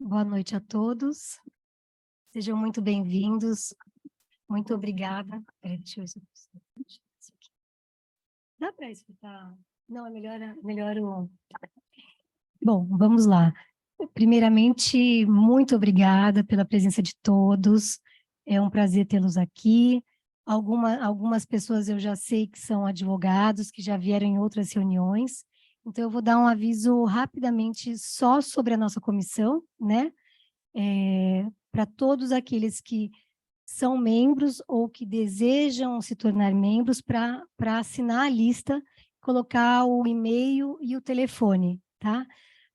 Boa noite a todos. Sejam muito bem-vindos. Muito obrigada. Peraí, deixa eu ver se eu consigo. Dá para escutar? Não, é melhor o... Bom, vamos lá. Primeiramente, muito obrigada pela presença de todos. É um prazer tê-los aqui. Algumas pessoas eu já sei que são advogados, que já vieram em outras reuniões. Então, eu vou dar um aviso rapidamente só sobre a nossa comissão, né? Para todos aqueles que são membros ou que desejam se tornar membros para assinar a lista, colocar o e-mail e o telefone, tá?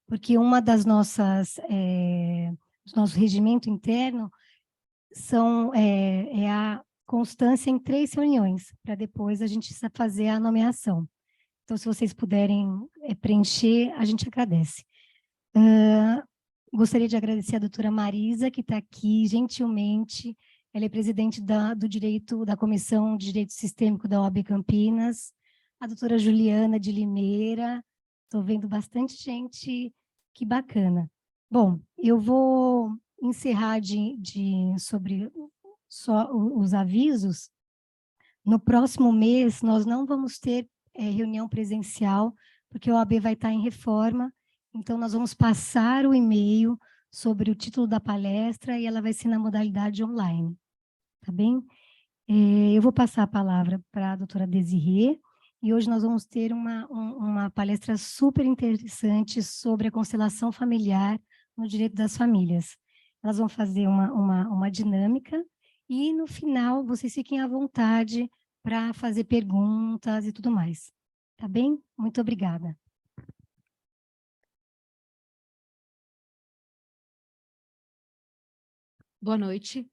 Porque uma das nossas, do nosso regimento interno é a constância em 3 reuniões, para depois a gente fazer a nomeação. Então, se vocês puderem preencher, a gente agradece. Gostaria de agradecer a doutora Marisa, que está aqui gentilmente. Ela é presidente da Comissão de Direito Sistêmico da OAB Campinas. A doutora Juliana de Limeira. Estou vendo bastante gente, que bacana. Bom, eu vou encerrar sobre só os avisos. No próximo mês, nós não vamos ter reunião presencial, porque a OAB vai estar em reforma. Então, nós vamos passar o e-mail sobre o título da palestra e ela vai ser na modalidade online, tá bem? Eu vou passar a palavra para a doutora Desirê, e hoje nós vamos ter uma palestra super interessante sobre a constelação familiar no direito das famílias. Elas vão fazer uma dinâmica e, no final, vocês fiquem à vontade para fazer perguntas e tudo mais. Tá bem? Muito obrigada. Boa noite.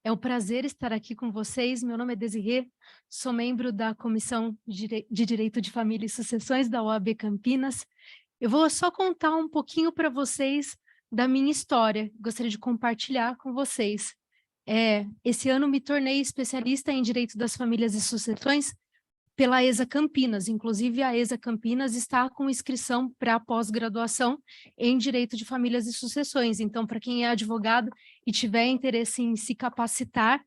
É um prazer estar aqui com vocês. Meu nome é Desirê, sou membro da Comissão de Direito de Família e Sucessões da OAB Campinas. Eu vou só contar um pouquinho para vocês da minha história. Gostaria de compartilhar com vocês. Esse ano me tornei especialista em Direito das Famílias e Sucessões pela ESA Campinas. Inclusive, a ESA Campinas está com inscrição para pós-graduação em Direito de Famílias e Sucessões. Então, para quem é advogado e tiver interesse em se capacitar,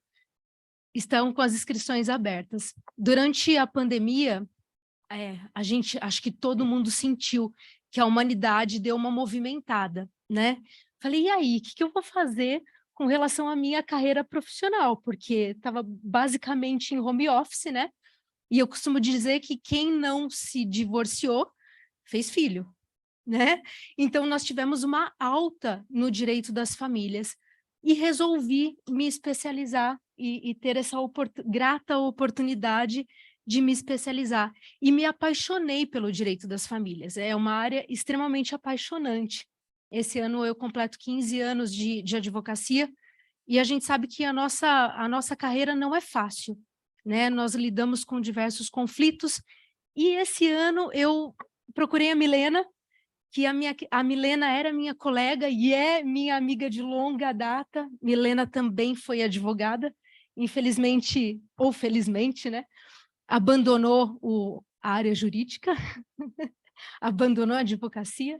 estão com as inscrições abertas. Durante a pandemia, acho que todo mundo sentiu que a humanidade deu uma movimentada, né? Falei, e aí, o que eu vou fazer com relação à minha carreira profissional? Porque estava basicamente em home office, né? E eu costumo dizer que quem não se divorciou fez filho, né? Então, nós tivemos uma alta no direito das famílias e resolvi me especializar e ter essa grata oportunidade de me especializar. E me apaixonei pelo direito das famílias. É uma área extremamente apaixonante. Esse ano eu completo 15 anos de advocacia e a gente sabe que a nossa carreira não é fácil, né? Nós lidamos com diversos conflitos e esse ano eu procurei a Milena, que a Milena era minha colega e é minha amiga de longa data. Milena também foi advogada, infelizmente, ou felizmente, né? Abandonou a área jurídica, abandonou a advocacia.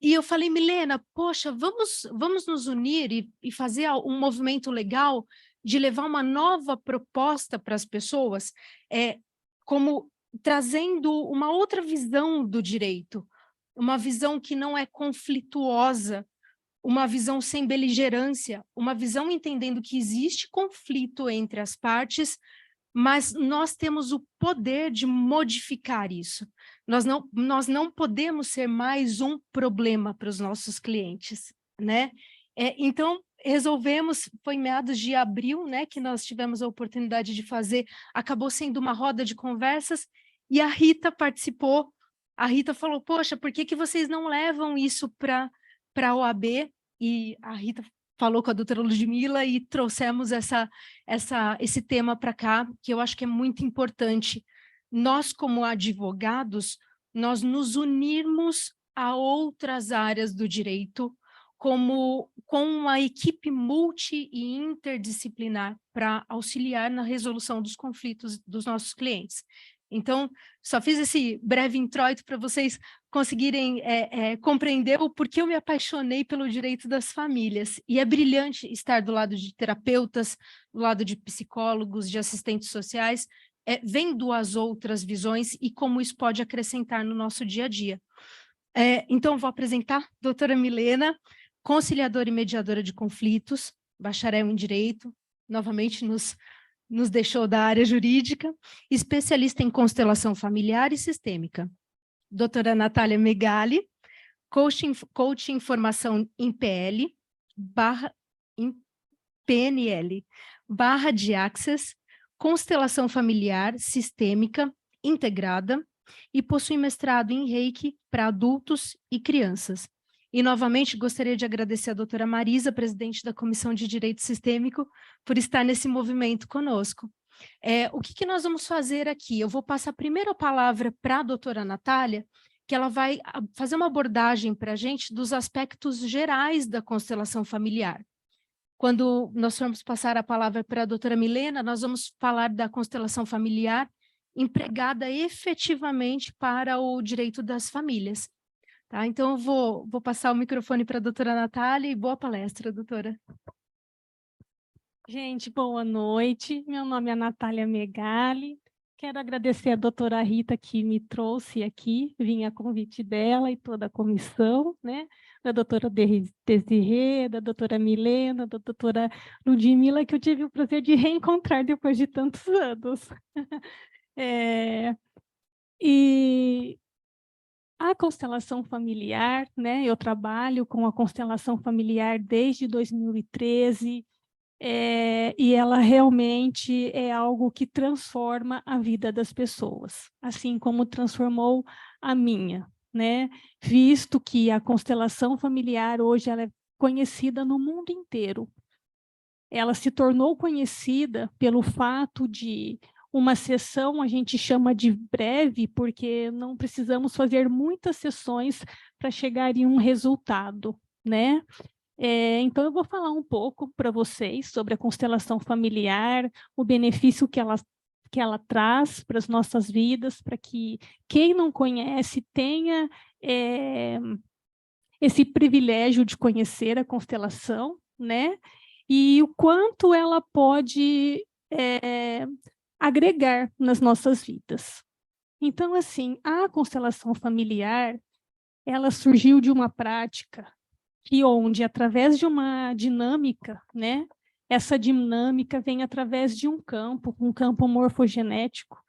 E eu falei, Milena, poxa, vamos nos unir e fazer um movimento legal de levar uma nova proposta para as pessoas, como trazendo uma outra visão do direito, uma visão que não é conflituosa, uma visão sem beligerância, uma visão entendendo que existe conflito entre as partes, mas nós temos o poder de modificar isso. Nós não podemos ser mais um problema para os nossos clientes, né? Então, resolvemos, foi em meados de abril, né, que nós tivemos a oportunidade de fazer, acabou sendo uma roda de conversas, e a Rita participou. A Rita falou, poxa, por que vocês não levam isso para a OAB? E a Rita falou com a doutora Ludmila e trouxemos esse tema para cá, que eu acho que é muito importante. Nós, como advogados, nós nos unirmos a outras áreas do direito com uma equipe multi e interdisciplinar para auxiliar na resolução dos conflitos dos nossos clientes. Então, só fiz esse breve introito para vocês conseguirem compreender o porquê eu me apaixonei pelo direito das famílias. E é brilhante estar do lado de terapeutas, do lado de psicólogos, de assistentes sociais, vendo as outras visões e como isso pode acrescentar no nosso dia a dia. Então, vou apresentar a doutora Milena, conciliadora e mediadora de conflitos, bacharel em Direito, novamente nos deixou da área jurídica, especialista em constelação familiar e sistêmica. Doutora Natália Megali, coach em formação em PNL, barra de Access, constelação familiar, sistêmica, integrada, e possui mestrado em Reiki para adultos e crianças. E, novamente, gostaria de agradecer a doutora Marisa, presidente da Comissão de Direito Sistêmico, por estar nesse movimento conosco. O que nós vamos fazer aqui? Eu vou passar primeiro a palavra para a doutora Natália, que ela vai fazer uma abordagem para a gente dos aspectos gerais da constelação familiar. Quando nós formos passar a palavra para a doutora Milena, nós vamos falar da constelação familiar empregada efetivamente para o direito das famílias. Tá? Então, eu vou passar o microfone para a doutora Natália e boa palestra, doutora. Gente, boa noite. Meu nome é Natália Megali. Quero agradecer a doutora Rita que me trouxe aqui, vim a convite dela e toda a comissão, né? Da doutora Desirê, da doutora Milena, da doutora Ludmila, que eu tive o prazer de reencontrar depois de tantos anos. E a constelação familiar, né? Eu trabalho com a constelação familiar desde 2013, e ela realmente é algo que transforma a vida das pessoas, assim como transformou a minha, né? Visto que a constelação familiar hoje ela é conhecida no mundo inteiro. Ela se tornou conhecida pelo fato de uma sessão, a gente chama de breve, porque não precisamos fazer muitas sessões para chegar em um resultado, né? Então, eu vou falar um pouco para vocês sobre a constelação familiar, o benefício que ela traz para as nossas vidas, para que quem não conhece tenha esse privilégio de conhecer a constelação, né? E o quanto ela pode agregar nas nossas vidas. Então, assim, a constelação familiar, ela surgiu de uma prática que onde, através de uma dinâmica, né, essa dinâmica vem através de um campo morfogenético,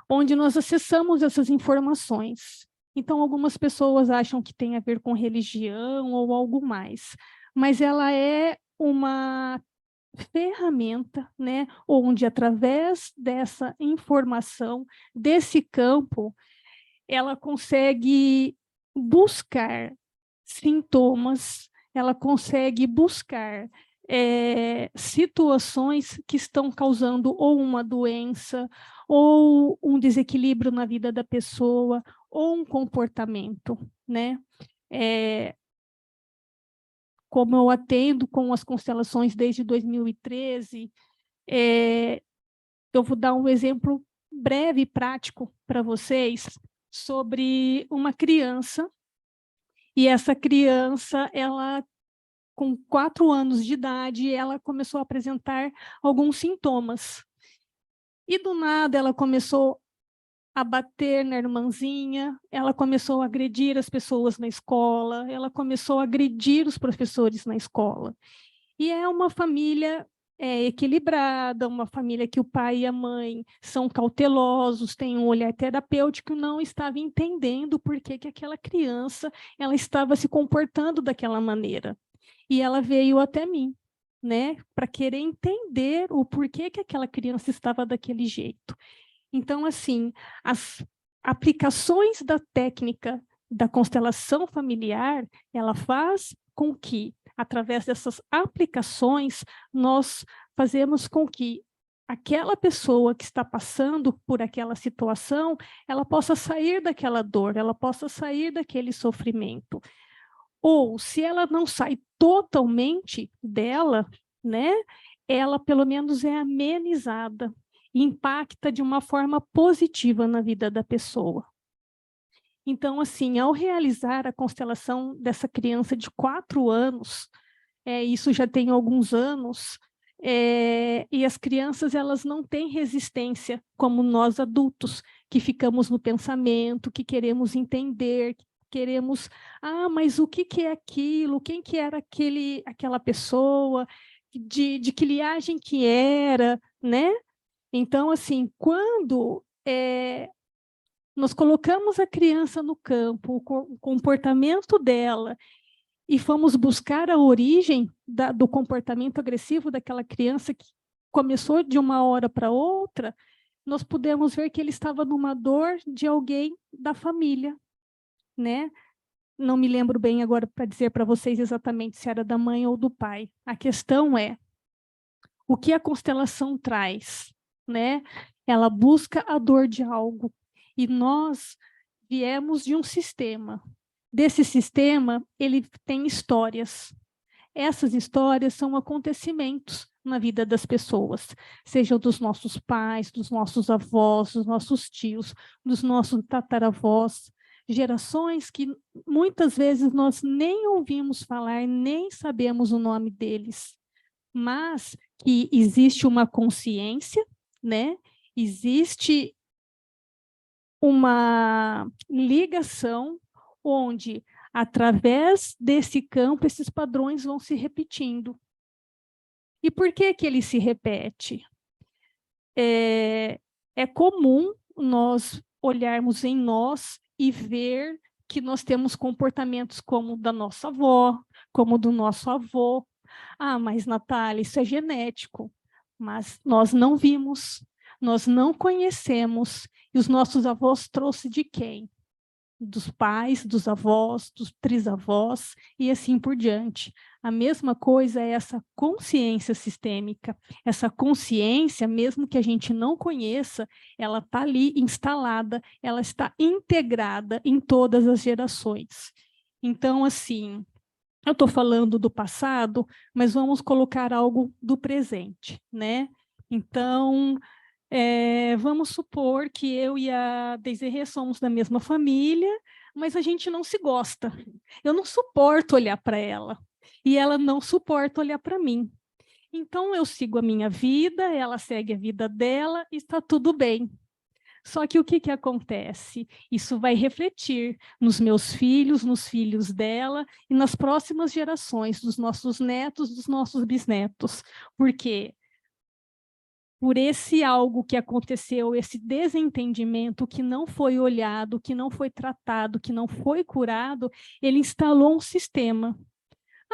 onde nós acessamos essas informações. Então, algumas pessoas acham que tem a ver com religião ou algo mais, mas ela é uma ferramenta, né, onde, através dessa informação, desse campo, ela consegue buscar sintomas, ela consegue buscar situações que estão causando ou uma doença, ou um desequilíbrio na vida da pessoa, ou um comportamento, né? Como eu atendo com as constelações desde 2013, eu vou dar um exemplo breve e prático para vocês sobre uma criança. E essa criança, ela, com 4 anos de idade, ela começou a apresentar alguns sintomas. E do nada ela começou a bater na irmãzinha, ela começou a agredir as pessoas na escola, ela começou a agredir os professores na escola. E é uma família equilibrada, uma família que o pai e a mãe são cautelosos, têm um olhar terapêutico, não estava entendendo por que aquela criança ela estava se comportando daquela maneira. E ela veio até mim, né, para querer entender o porquê que aquela criança estava daquele jeito. Então, assim, as aplicações da técnica da constelação familiar, ela faz com que, através dessas aplicações, nós fazemos com que aquela pessoa que está passando por aquela situação, ela possa sair daquela dor, ela possa sair daquele sofrimento. Ou, se ela não sai totalmente dela, né, ela pelo menos é amenizada. impacta de uma forma positiva na vida da pessoa. Então, assim, ao realizar a constelação dessa criança de 4 anos, isso já tem alguns anos, e as crianças elas não têm resistência como nós adultos, que ficamos no pensamento, que queremos entender, que queremos, mas o que é aquilo? Quem que era aquela pessoa? De que linhagem que era, né? Então, assim, quando nós colocamos a criança no campo, o comportamento dela, e fomos buscar a origem do comportamento agressivo daquela criança que começou de uma hora para outra, nós pudemos ver que ele estava numa dor de alguém da família, né? Não me lembro bem agora para dizer para vocês exatamente se era da mãe ou do pai. A questão é, o que a constelação traz, né? Ela busca a dor de algo. E nós viemos de um sistema. Desse sistema, ele tem histórias. Essas histórias são acontecimentos na vida das pessoas, sejam dos nossos pais, dos nossos avós, dos nossos tios, dos nossos tataravós, gerações que muitas vezes nós nem ouvimos falar, nem sabemos o nome deles, mas que existe uma consciência, né? Existe uma ligação onde, através desse campo, esses padrões vão se repetindo. E por que que ele se repete? É comum nós olharmos em nós e ver que nós temos comportamentos como o da nossa avó, como o do nosso avô. Mas Natália, isso é genético. Mas nós não vimos, nós não conhecemos. E os nossos avós trouxeram de quem? Dos pais, dos avós, dos trisavós e assim por diante. A mesma coisa é essa consciência sistêmica. Essa consciência, mesmo que a gente não conheça, ela está ali instalada, ela está integrada em todas as gerações. Então, assim, eu estou falando do passado, mas vamos colocar algo do presente, né? Então, vamos supor que eu e a Desirê somos da mesma família, mas a gente não se gosta. Eu não suporto olhar para ela, e ela não suporta olhar para mim. Então, eu sigo a minha vida, ela segue a vida dela, e está tudo bem. Só que o que acontece? Isso vai refletir nos meus filhos, nos filhos dela e nas próximas gerações, dos nossos netos, dos nossos bisnetos. Por quê? Por esse algo que aconteceu, esse desentendimento que não foi olhado, que não foi tratado, que não foi curado, ele instalou um sistema.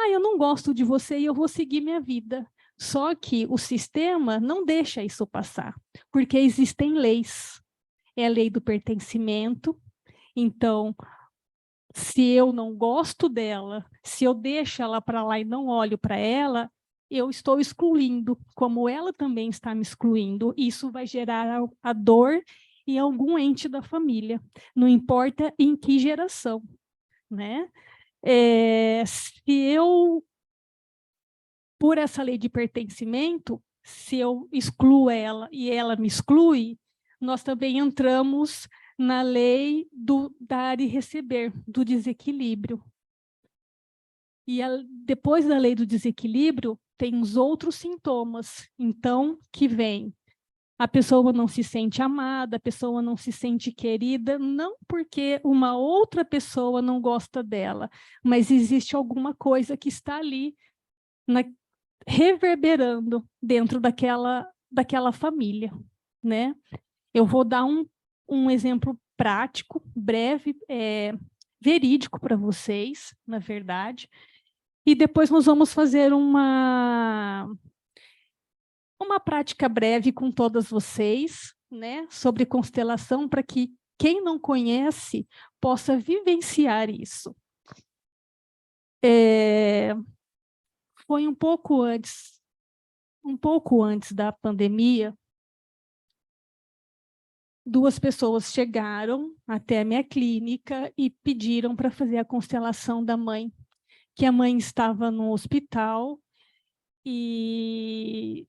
Eu não gosto de você e eu vou seguir minha vida. Só que o sistema não deixa isso passar, porque existem leis. É a lei do pertencimento. Então, se eu não gosto dela, se eu deixo ela para lá e não olho para ela, eu estou excluindo, como ela também está me excluindo. Isso vai gerar a dor em algum ente da família, não importa em que geração, né? Se eu, por essa lei de pertencimento, se eu excluo ela e ela me exclui, nós também entramos na lei do dar e receber, do desequilíbrio. E depois da lei do desequilíbrio, tem os outros sintomas, então, que vem. A pessoa não se sente amada, a pessoa não se sente querida, não porque uma outra pessoa não gosta dela, mas existe alguma coisa que está ali, reverberando dentro daquela família, né? Eu vou dar um exemplo prático, breve, verídico para vocês, na verdade, e depois nós vamos fazer uma prática breve com todas vocês, né, sobre constelação, para que quem não conhece possa vivenciar isso. Foi um pouco antes da pandemia, 2 pessoas chegaram até a minha clínica e pediram para fazer a constelação da mãe, que a mãe estava no hospital e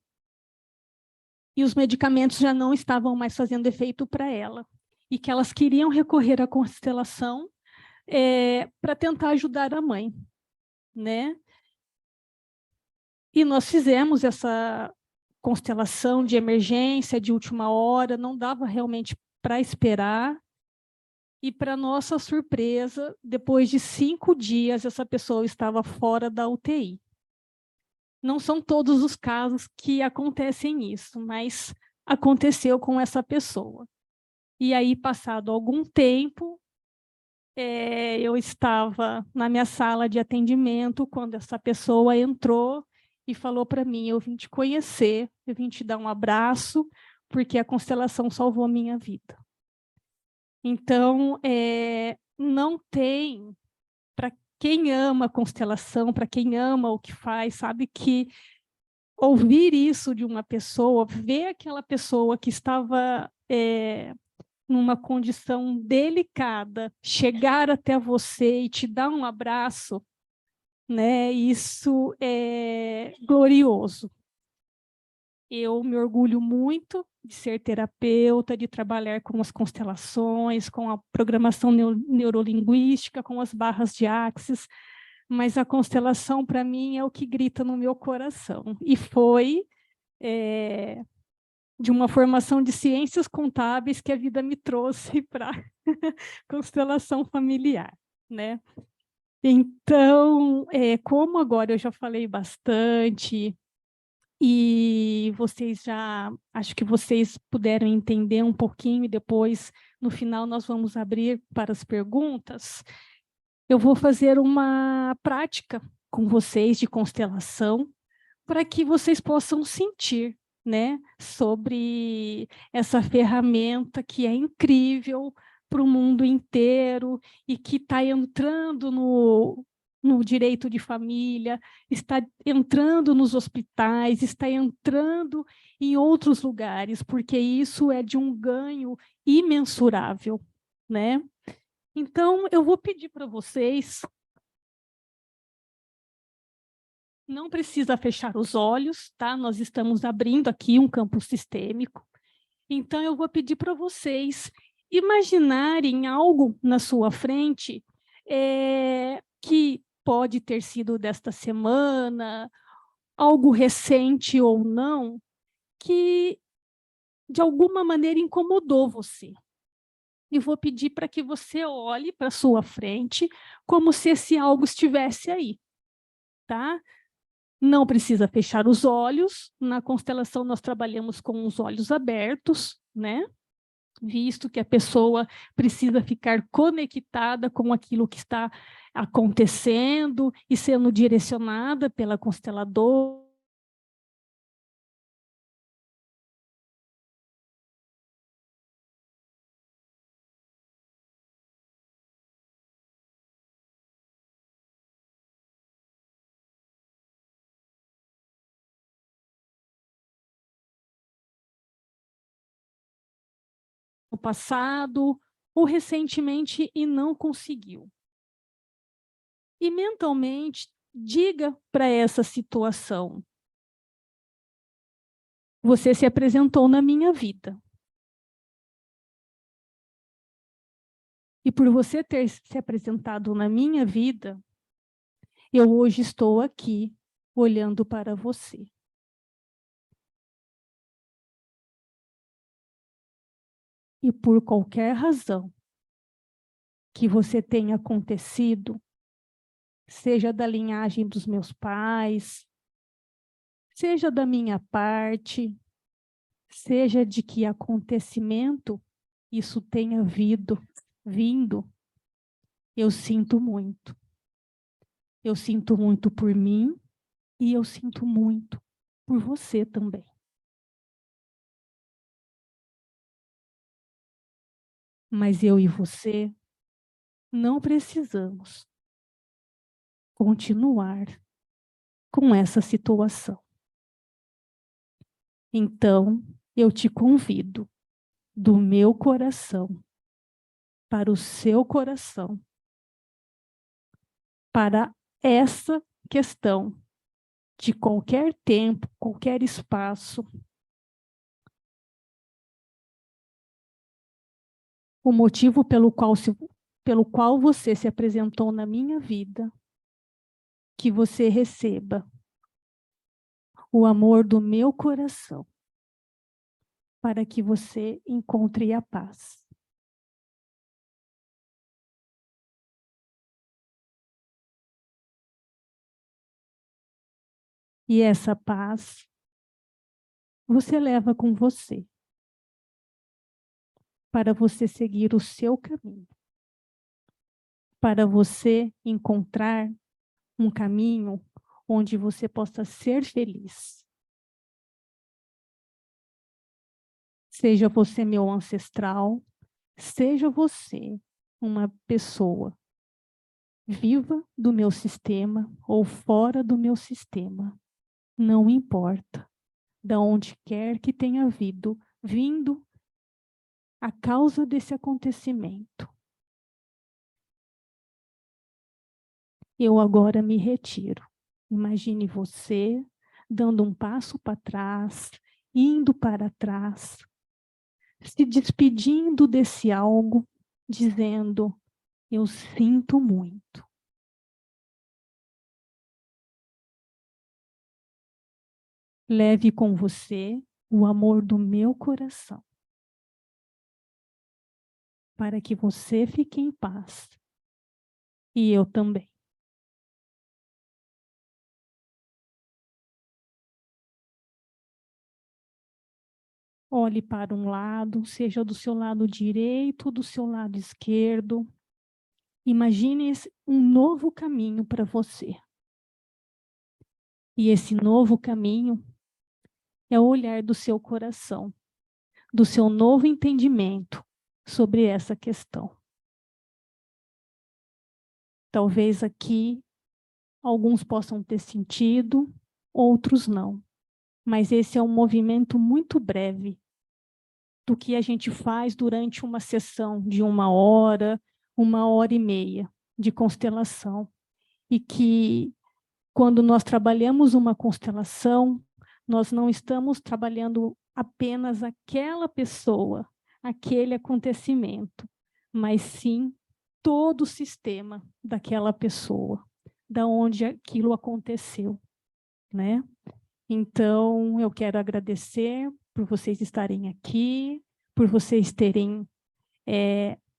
e os medicamentos já não estavam mais fazendo efeito para ela, e que elas queriam recorrer à constelação para tentar ajudar a mãe, né? E nós fizemos essa constelação de emergência, de última hora, não dava realmente para esperar. E, para nossa surpresa, depois de 5 dias, essa pessoa estava fora da UTI. Não são todos os casos que acontecem isso, mas aconteceu com essa pessoa. E aí, passado algum tempo, eu estava na minha sala de atendimento, quando essa pessoa entrou e falou para mim: eu vim te conhecer, eu vim te dar um abraço, porque a constelação salvou a minha vida. Então, não tem, para quem ama a constelação, para quem ama o que faz, sabe que ouvir isso de uma pessoa, ver aquela pessoa que estava numa condição delicada, chegar até você e te dar um abraço, né? Isso é glorioso. Eu me orgulho muito de ser terapeuta, de trabalhar com as constelações, com a programação neurolinguística, com as barras de Axis, mas a constelação, para mim, é o que grita no meu coração. E foi de uma formação de ciências contábeis que a vida me trouxe para constelação familiar, né? Então, como agora eu já falei bastante, e vocês já, acho que vocês puderam entender um pouquinho, e depois, no final, nós vamos abrir para as perguntas. Eu vou fazer uma prática com vocês de constelação, para que vocês possam sentir, né, sobre essa ferramenta que é incrível para o mundo inteiro e que está entrando no direito de família, está entrando nos hospitais, está entrando em outros lugares, porque isso é de um ganho imensurável, né? Então, eu vou pedir para vocês, não precisa fechar os olhos, tá? Nós estamos abrindo aqui um campo sistêmico. Então, eu vou pedir para vocês imaginarem algo na sua frente que pode ter sido desta semana, algo recente ou não, que de alguma maneira incomodou você. E vou pedir para que você olhe para a sua frente como se esse algo estivesse aí, tá? Não precisa fechar os olhos. Na constelação, nós trabalhamos com os olhos abertos, né? Visto que a pessoa precisa ficar conectada com aquilo que está acontecendo e sendo direcionada pela consteladora. No passado ou recentemente e não conseguiu. E mentalmente, diga para essa situação: você se apresentou na minha vida. E por você ter se apresentado na minha vida, eu hoje estou aqui olhando para você. E por qualquer razão que você tenha acontecido, seja da linhagem dos meus pais, seja da minha parte, seja de que acontecimento isso tenha vindo, eu sinto muito. Eu sinto muito por mim e eu sinto muito por você também. Mas eu e você não precisamos continuar com essa situação. Então, eu te convido do meu coração para o seu coração, para essa questão de qualquer tempo, qualquer espaço, o motivo pelo qual você se apresentou na minha vida, que você receba o amor do meu coração, para que você encontre a paz. E essa paz você leva com você, para você seguir o seu caminho, para você encontrar um caminho onde você possa ser feliz. Seja você meu ancestral, seja você uma pessoa viva do meu sistema ou fora do meu sistema, não importa de onde quer que tenha vindo a causa desse acontecimento. Eu agora me retiro. Imagine você dando um passo para trás, indo para trás, se despedindo desse algo, dizendo: eu sinto muito. Leve com você o amor do meu coração, para que você fique em paz. E eu também. Olhe para um lado, seja do seu lado direito ou do seu lado esquerdo. Imagine um novo caminho para você. E esse novo caminho é o olhar do seu coração, do seu novo entendimento sobre essa questão. Talvez aqui alguns possam ter sentido, outros não. Mas esse é um movimento muito breve do que a gente faz durante uma sessão de 1 hora, 1 hora e meia de constelação. E que, quando nós trabalhamos uma constelação, nós não estamos trabalhando apenas aquela pessoa, aquele acontecimento, mas sim todo o sistema daquela pessoa, da onde aquilo aconteceu, né? Então, eu quero agradecer por vocês estarem aqui, por vocês terem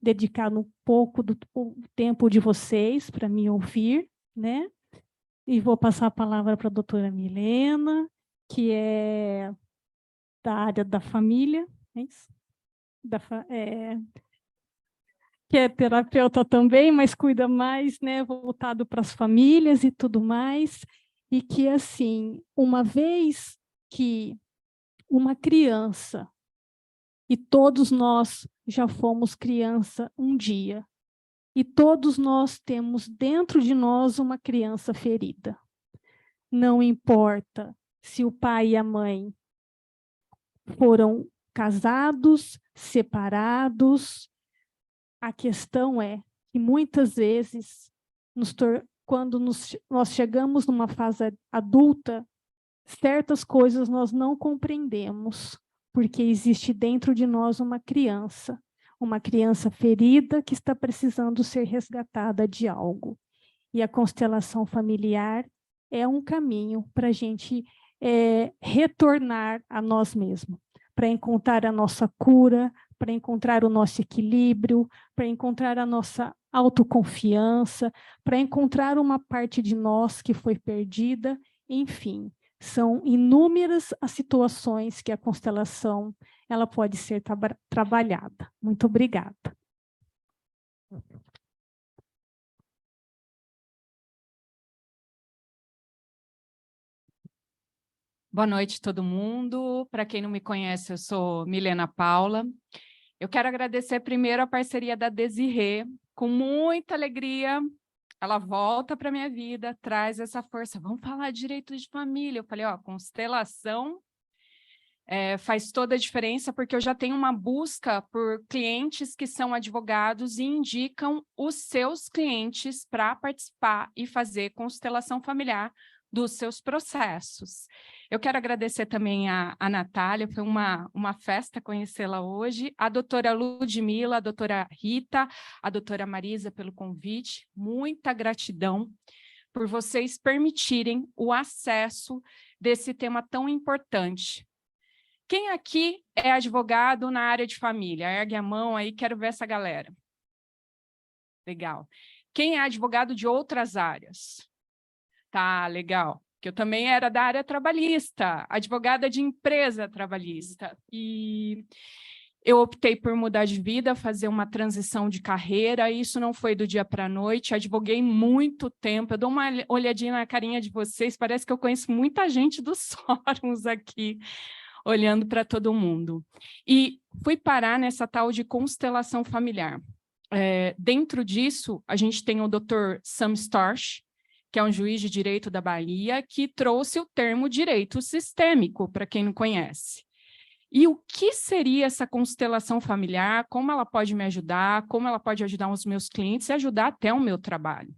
dedicado um pouco do tempo de vocês para me ouvir, né? E vou passar a palavra para a doutora Milena, que é da área da família, é isso? Que é terapeuta também, mas cuida mais, né, voltado para as famílias e tudo mais, e que, assim, uma vez que uma criança, e todos nós já fomos criança um dia, e todos nós temos dentro de nós uma criança ferida. Não importa se o pai e a mãe foram casados, separados, a questão é que muitas vezes, quando nós chegamos numa fase adulta, certas coisas nós não compreendemos, porque existe dentro de nós uma criança ferida que está precisando ser resgatada de algo. E a constelação familiar é um caminho para a gente retornar a nós mesmos, para encontrar a nossa cura, para encontrar o nosso equilíbrio, para encontrar a nossa autoconfiança, para encontrar uma parte de nós que foi perdida, enfim. São inúmeras as situações que a constelação ela pode ser trabalhada. Muito obrigada. Boa noite, todo mundo. Para quem não me conhece, eu sou Milena Paula. Eu quero agradecer primeiro a parceria da Desirê. Com muita alegria, ela volta para a minha vida, traz essa força. Vamos falar de direito de família. Eu falei, ó, constelação faz toda a diferença, porque eu já tenho uma busca por clientes que são advogados e indicam os seus clientes para participar e fazer constelação familiar dos seus processos. Eu quero agradecer também a Natália, foi uma festa conhecê-la hoje, a doutora Ludmila, a doutora Rita, a doutora Marisa pelo convite, muita gratidão por vocês permitirem o acesso desse tema tão importante. Quem aqui é advogado na área de família? Ergue a mão aí, quero ver essa galera. Legal. Quem é advogado de outras áreas? Tá, legal. Que eu também era da área trabalhista, advogada de empresa trabalhista. E eu optei por mudar de vida, fazer uma transição de carreira. Isso não foi do dia para a noite. Advoguei muito tempo. Eu dou uma olhadinha na carinha de vocês. Parece que eu conheço muita gente dos fóruns aqui, olhando para todo mundo. E fui parar nessa tal de constelação familiar. Dentro disso, a gente tem o Dr. Sam Storch, que é um juiz de direito da Bahia, que trouxe o termo direito sistêmico, para quem não conhece. E o que seria essa constelação familiar, como ela pode me ajudar, como ela pode ajudar os meus clientes e ajudar até o meu trabalho.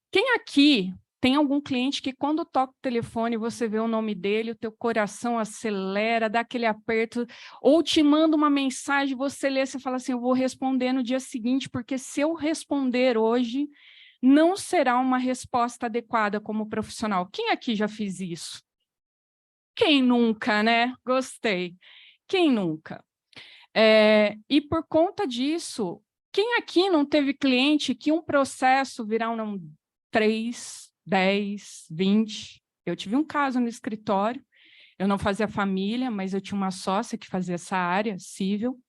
Quem aqui tem algum cliente que quando toca o telefone, você vê o nome dele, o teu coração acelera, dá aquele aperto, ou te manda uma mensagem, você lê, você fala assim, eu vou responder no dia seguinte, porque se eu responder hoje, não será uma resposta adequada como profissional. Quem aqui já fez isso? Quem nunca, né? Gostei. Quem nunca? E por conta disso, quem aqui não teve cliente que um processo virar um 3, 10, 20? Eu tive um caso no escritório, eu não fazia família, mas eu tinha uma sócia que fazia essa área civil,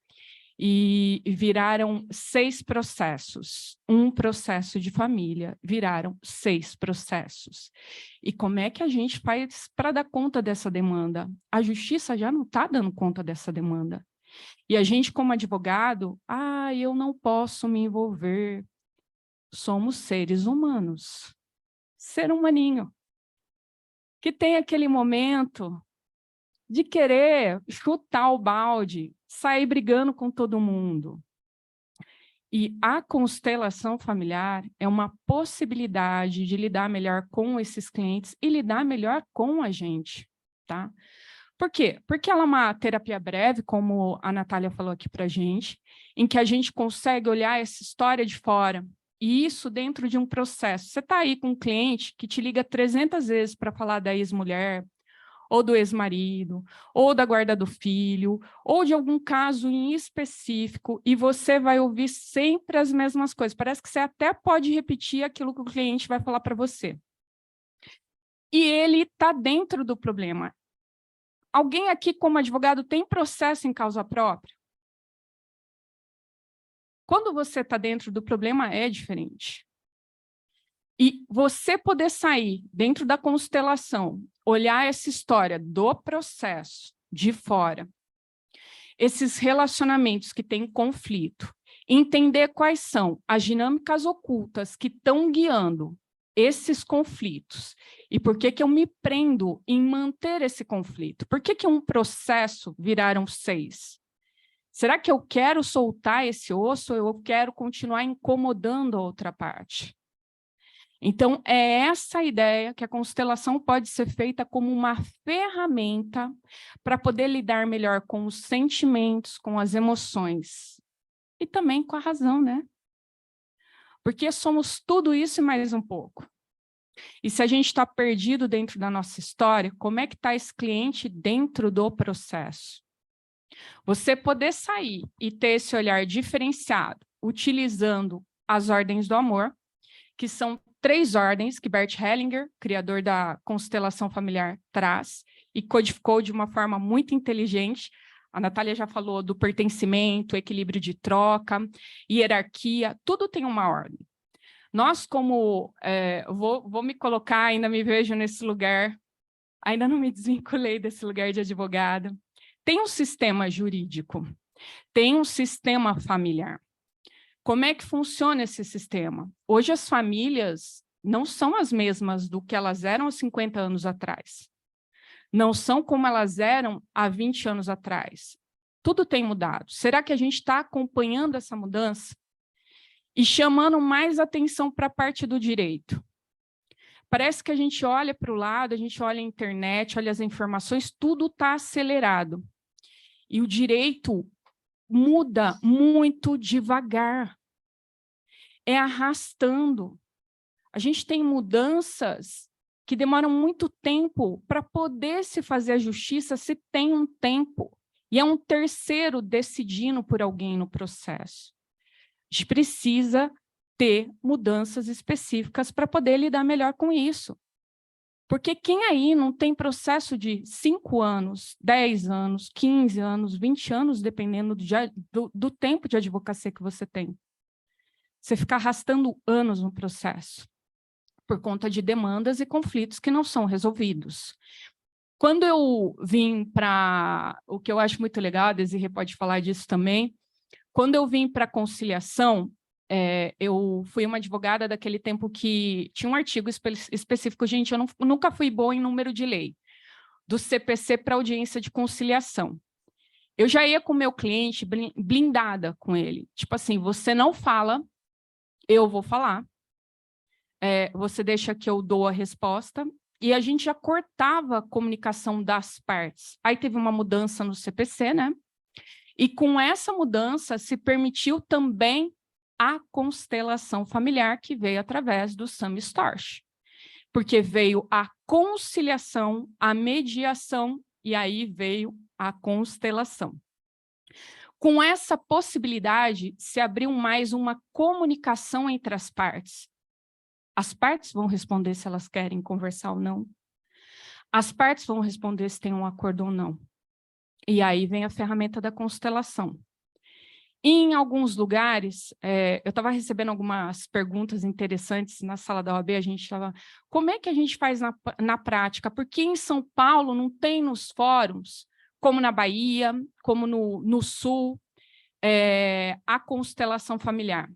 e viraram 6 processos. Um processo de família, viraram 6 processos. E como é que a gente faz para dar conta dessa demanda? A justiça já não está dando conta dessa demanda. E a gente, como advogado, eu não posso me envolver. Somos seres humanos. Ser humaninho. Que tem aquele momento de querer chutar o balde, sair brigando com todo mundo. E a constelação familiar é uma possibilidade de lidar melhor com esses clientes e lidar melhor com a gente, tá? Por quê? Porque ela é uma terapia breve, como a Natália falou aqui para a gente, em que a gente consegue olhar essa história de fora, e isso dentro de um processo. Você está aí com um cliente que te liga 300 vezes para falar da ex-mulher, ou do ex-marido, ou da guarda do filho, ou de algum caso em específico, e você vai ouvir sempre as mesmas coisas. Parece que você até pode repetir aquilo que o cliente vai falar para você. E ele está dentro do problema. Alguém aqui, como advogado, tem processo em causa própria? Quando você está dentro do problema, é diferente. E você poder sair dentro da constelação, olhar essa história do processo de fora, esses relacionamentos que têm conflito, entender quais são as dinâmicas ocultas que estão guiando esses conflitos e por que eu me prendo em manter esse conflito. Por que um processo viraram 6? Será que eu quero soltar esse osso ou eu quero continuar incomodando a outra parte? Então, é essa a ideia que a constelação pode ser feita como uma ferramenta para poder lidar melhor com os sentimentos, com as emoções e também com a razão, né? Porque somos tudo isso e mais um pouco. E se a gente está perdido dentro da nossa história, como é que está esse cliente dentro do processo? Você poder sair e ter esse olhar diferenciado, utilizando as ordens do amor, que são 3 ordens que Bert Hellinger, criador da constelação familiar, traz e codificou de uma forma muito inteligente. A Natália já falou do pertencimento, equilíbrio de troca, hierarquia, tudo tem uma ordem. Nós, como... vou me colocar, ainda me vejo nesse lugar, ainda não me desvinculei desse lugar de advogada. Tem um sistema jurídico, tem um sistema familiar. Como é que funciona esse sistema? Hoje as famílias não são as mesmas do que elas eram há 50 anos atrás. Não são como elas eram há 20 anos atrás. Tudo tem mudado. Será que a gente está acompanhando essa mudança? E chamando mais atenção para a parte do direito. Parece que a gente olha para o lado, a gente olha a internet, olha as informações, tudo está acelerado. E o direito muda muito devagar. É arrastando. A gente tem mudanças que demoram muito tempo para poder se fazer a justiça, se tem um tempo. E é um terceiro decidindo por alguém no processo. A gente precisa ter mudanças específicas para poder lidar melhor com isso. Porque quem aí não tem processo de 5 anos, 10 anos, 15 anos, 20 anos, dependendo do tempo de advocacia que você tem? Você fica arrastando anos no processo, por conta de demandas e conflitos que não são resolvidos. Quando eu vim para... O que eu acho muito legal, a Desirê pode falar disso também, quando eu vim para a conciliação, eu fui uma advogada daquele tempo que tinha um artigo específico, gente, eu nunca fui boa em número de lei, do CPC para audiência de conciliação. Eu já ia com o meu cliente blindada com ele, tipo assim, você não fala, eu vou falar, você deixa que eu dou a resposta, e a gente já cortava a comunicação das partes. Aí teve uma mudança no CPC, né? E com essa mudança se permitiu também a constelação familiar, que veio através do Sami Storch. Porque veio a conciliação, a mediação, e aí veio a constelação. Com essa possibilidade, se abriu mais uma comunicação entre as partes. As partes vão responder se elas querem conversar ou não. As partes vão responder se tem um acordo ou não. E aí vem a ferramenta da constelação. Em alguns lugares, eu estava recebendo algumas perguntas interessantes na sala da OAB, a gente estava... Como é que a gente faz na prática? Porque em São Paulo não tem nos fóruns, como na Bahia, como no Sul, a constelação familiar.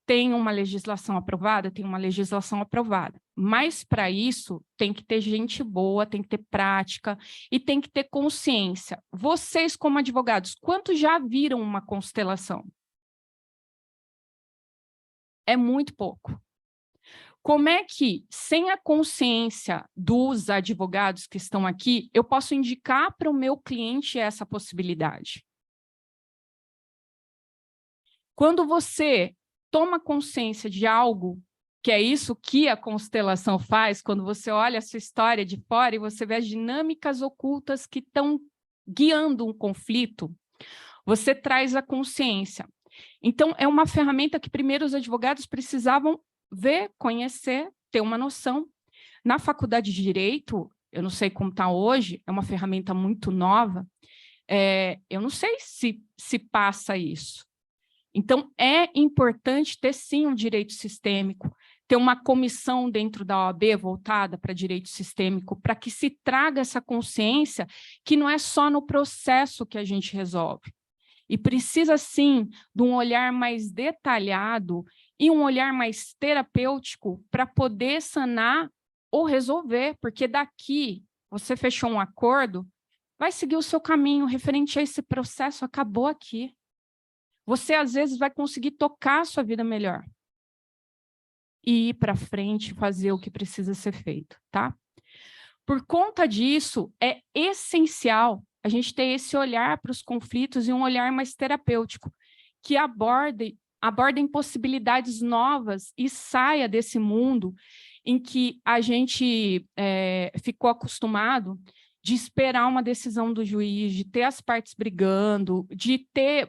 Tem uma legislação aprovada? Tem uma legislação aprovada. Mas, para isso, tem que ter gente boa, tem que ter prática e tem que ter consciência. Vocês, como advogados, quantos já viram uma constelação? É muito pouco. Como é que, sem a consciência dos advogados que estão aqui, eu posso indicar para o meu cliente essa possibilidade? Quando você toma consciência de algo, que é isso que a constelação faz, quando você olha a sua história de fora e você vê as dinâmicas ocultas que estão guiando um conflito, você traz a consciência. Então, é uma ferramenta que primeiro os advogados precisavam ver, conhecer, ter uma noção. Na faculdade de Direito, eu não sei como está hoje, é uma ferramenta muito nova, eu não sei se passa isso. Então, é importante ter, sim, um direito sistêmico, ter uma comissão dentro da OAB voltada para direito sistêmico, para que se traga essa consciência que não é só no processo que a gente resolve. E precisa, sim, de um olhar mais detalhado e um olhar mais terapêutico para poder sanar ou resolver, porque daqui você fechou um acordo, vai seguir o seu caminho referente a esse processo, acabou aqui. Você, às vezes, vai conseguir tocar a sua vida melhor. E ir para frente, fazer o que precisa ser feito, tá? Por conta disso, é essencial a gente ter esse olhar para os conflitos e um olhar mais terapêutico, que abordem possibilidades novas e saia desse mundo em que a gente ficou acostumado de esperar uma decisão do juiz, de ter as partes brigando, de ter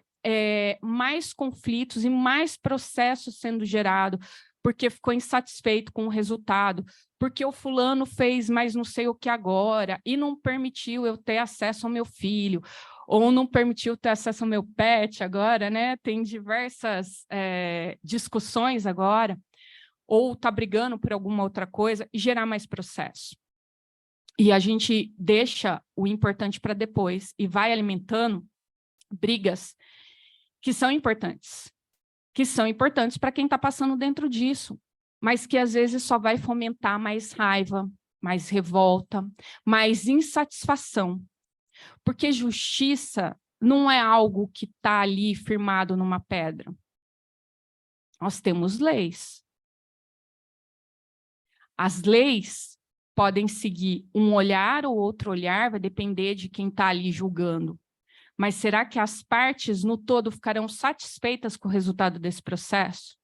mais conflitos e mais processos sendo gerados, porque ficou insatisfeito com o resultado, porque o fulano fez mais não sei o que agora, e não permitiu eu ter acesso ao meu filho, ou não permitiu ter acesso ao meu pet agora, né? Tem diversas discussões agora, ou está brigando por alguma outra coisa, e gerar mais processo. E a gente deixa o importante para depois, e vai alimentando brigas que são importantes para quem está passando dentro disso, mas que às vezes só vai fomentar mais raiva, mais revolta, mais insatisfação. Porque justiça não é algo que está ali firmado numa pedra. Nós temos leis. As leis podem seguir um olhar ou outro olhar, vai depender de quem está ali julgando. Mas será que as partes, no todo, ficarão satisfeitas com o resultado desse processo?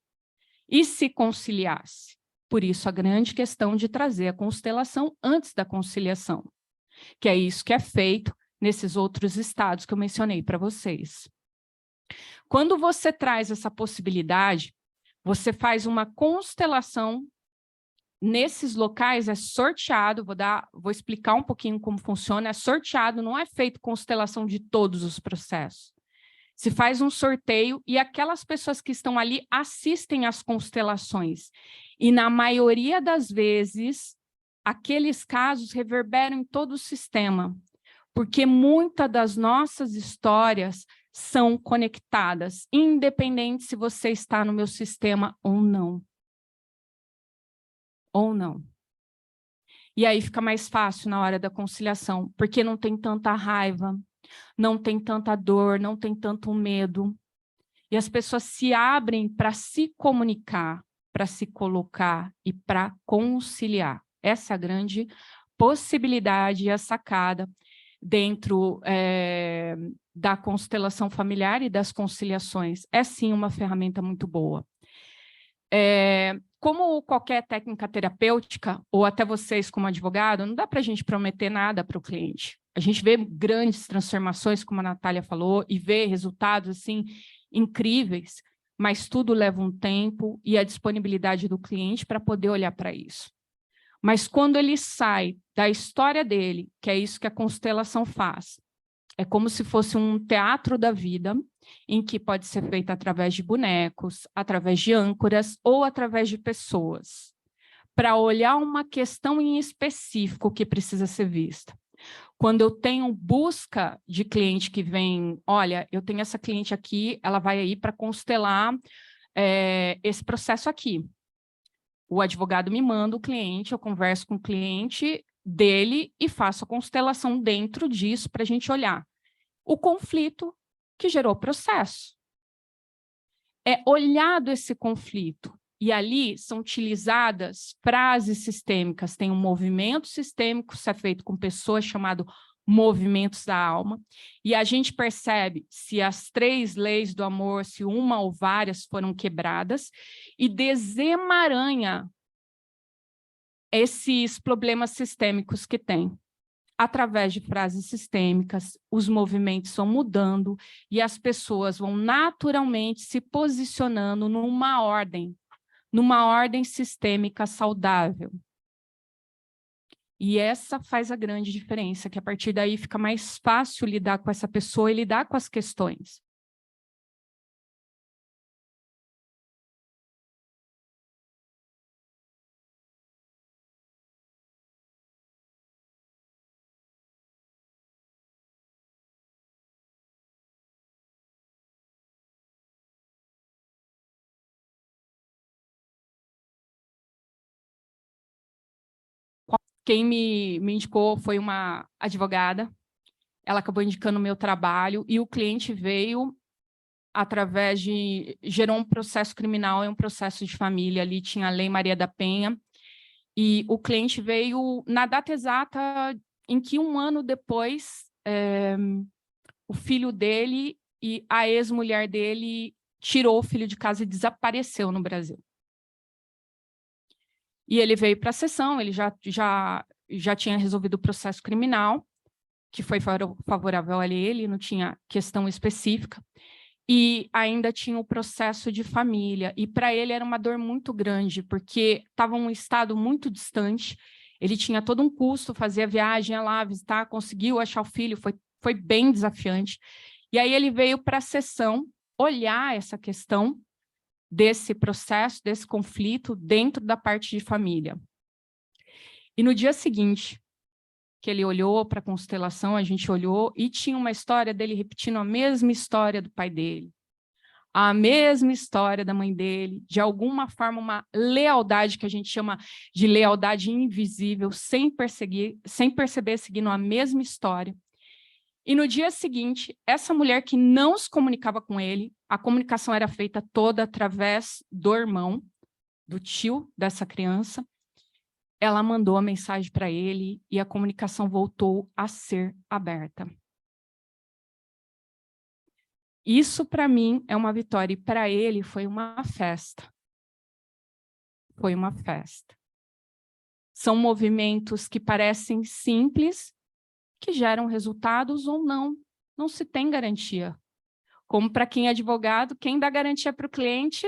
E se conciliasse? Por isso, a grande questão de trazer a constelação antes da conciliação, que é isso que é feito nesses outros estados que eu mencionei para vocês. Quando você traz essa possibilidade, você faz uma constelação. Nesses locais é sorteado, vou explicar um pouquinho como funciona, é sorteado, não é feito constelação de todos os processos. Se faz um sorteio e aquelas pessoas que estão ali assistem às constelações. E na maioria das vezes, aqueles casos reverberam em todo o sistema, porque muitas das nossas histórias são conectadas, independente se você está no meu sistema ou não. Ou não. E aí fica mais fácil na hora da conciliação, porque não tem tanta raiva, não tem tanta dor, não tem tanto medo. E as pessoas se abrem para se comunicar, para se colocar e para conciliar. Essa é a grande possibilidade e a sacada dentro da constelação familiar e das conciliações. É sim uma ferramenta muito boa. Como qualquer técnica terapêutica, ou até vocês como advogado, não dá para a gente prometer nada para o cliente. A gente vê grandes transformações, como a Natália falou, e vê resultados assim, incríveis, mas tudo leva um tempo e a disponibilidade do cliente para poder olhar para isso. Mas quando ele sai da história dele, que é isso que a constelação faz, é como se fosse um teatro da vida, em que pode ser feito através de bonecos, através de âncoras ou através de pessoas, para olhar uma questão em específico que precisa ser vista. Quando eu tenho busca de cliente que vem, olha, eu tenho essa cliente aqui, ela vai aí para constelar esse processo aqui. O advogado me manda o cliente, eu converso com o cliente dele e faço a constelação dentro disso para a gente olhar o conflito que gerou o processo. É olhado esse conflito, e ali são utilizadas frases sistêmicas, tem um movimento sistêmico, isso é feito com pessoas chamado movimentos da alma, e a gente percebe se as 3 leis do amor, se uma ou várias foram quebradas, e desemaranha esses problemas sistêmicos que tem. Através de frases sistêmicas, os movimentos vão mudando e as pessoas vão naturalmente se posicionando numa ordem sistêmica saudável. E essa faz a grande diferença, que a partir daí fica mais fácil lidar com essa pessoa e lidar com as questões. Quem me indicou foi uma advogada, ela acabou indicando o meu trabalho, e o cliente veio através de... gerou um processo criminal e um processo de família, ali tinha a Lei Maria da Penha, e o cliente veio na data exata em que 1 ano depois, o filho dele e a ex-mulher dele tirou o filho de casa e desapareceu no Brasil. E ele veio para a sessão, ele já tinha resolvido o processo criminal, que foi favorável a ele, não tinha questão específica, e ainda tinha o processo de família. E para ele era uma dor muito grande, porque estava em um estado muito distante, ele tinha todo um custo, fazia viagem, ia lá visitar, conseguiu achar o filho, foi bem desafiante. E aí ele veio para a sessão olhar essa questão desse processo, desse conflito dentro da parte de família. E no dia seguinte, que ele olhou para a constelação, a gente olhou e tinha uma história dele repetindo a mesma história do pai dele, a mesma história da mãe dele, de alguma forma uma lealdade que a gente chama de lealdade invisível, sem perceber, seguindo a mesma história. E no dia seguinte, essa mulher que não se comunicava com ele, a comunicação era feita toda através do irmão, do tio dessa criança, ela mandou a mensagem para ele e a comunicação voltou a ser aberta. Isso, para mim, é uma vitória, e para ele foi uma festa. Foi uma festa. São movimentos que parecem simples, que geram resultados ou não. Não se tem garantia. Como para quem é advogado, quem dá garantia para o cliente,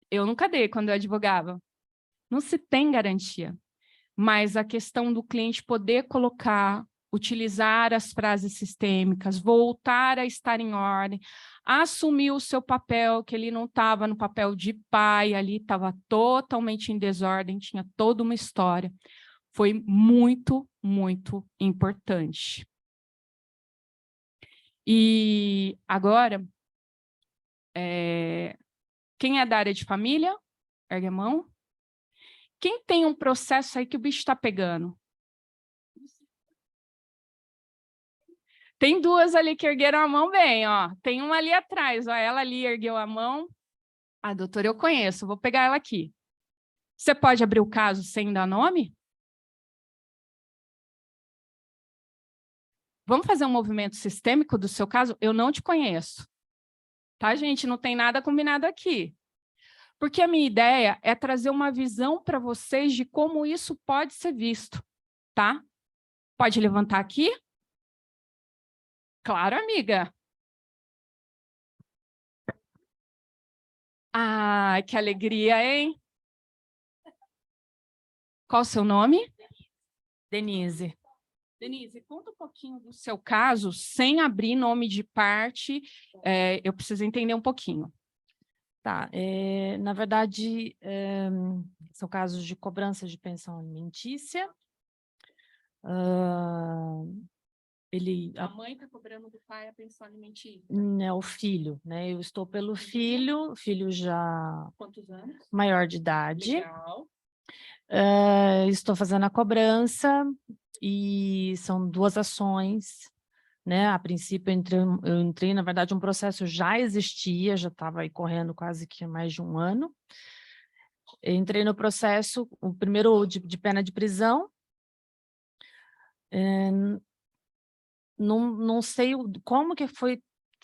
eu nunca dei quando eu advogava. Não se tem garantia. Mas a questão do cliente poder colocar, utilizar as frases sistêmicas, voltar a estar em ordem, assumir o seu papel, que ele não estava no papel de pai, ali estava totalmente em desordem, tinha toda uma história. Foi muito, muito importante. E agora, quem é da área de família? Ergue a mão. Quem tem um processo aí que o bicho está pegando? Tem duas ali que ergueram a mão bem, ó. Tem uma ali atrás, ó. Ela ali ergueu a mão. Ah, doutora, eu conheço, vou pegar ela aqui. Você pode abrir o caso sem dar nome? Vamos fazer um movimento sistêmico do seu caso? Eu não te conheço. Tá, gente? Não tem nada combinado aqui. Porque a minha ideia é trazer uma visão para vocês de como isso pode ser visto, tá? Pode levantar aqui? Claro, amiga. Ah, que alegria, hein? Qual o seu nome? Denise. Denise, conta um pouquinho do seu caso, sem abrir nome de parte. Eu preciso entender um pouquinho. Tá, na verdade, são casos de cobrança de pensão alimentícia. A mãe está cobrando do pai a pensão alimentícia. É o filho, né? Eu estou pelo filho já Quantos anos? maior de idade. Legal. Estou fazendo a cobrança e são duas ações, né? A princípio, eu entrei, na verdade, um processo já existia, já estava aí correndo quase que mais de um ano. Eu entrei no processo, o primeiro de pena de prisão. Não sei como que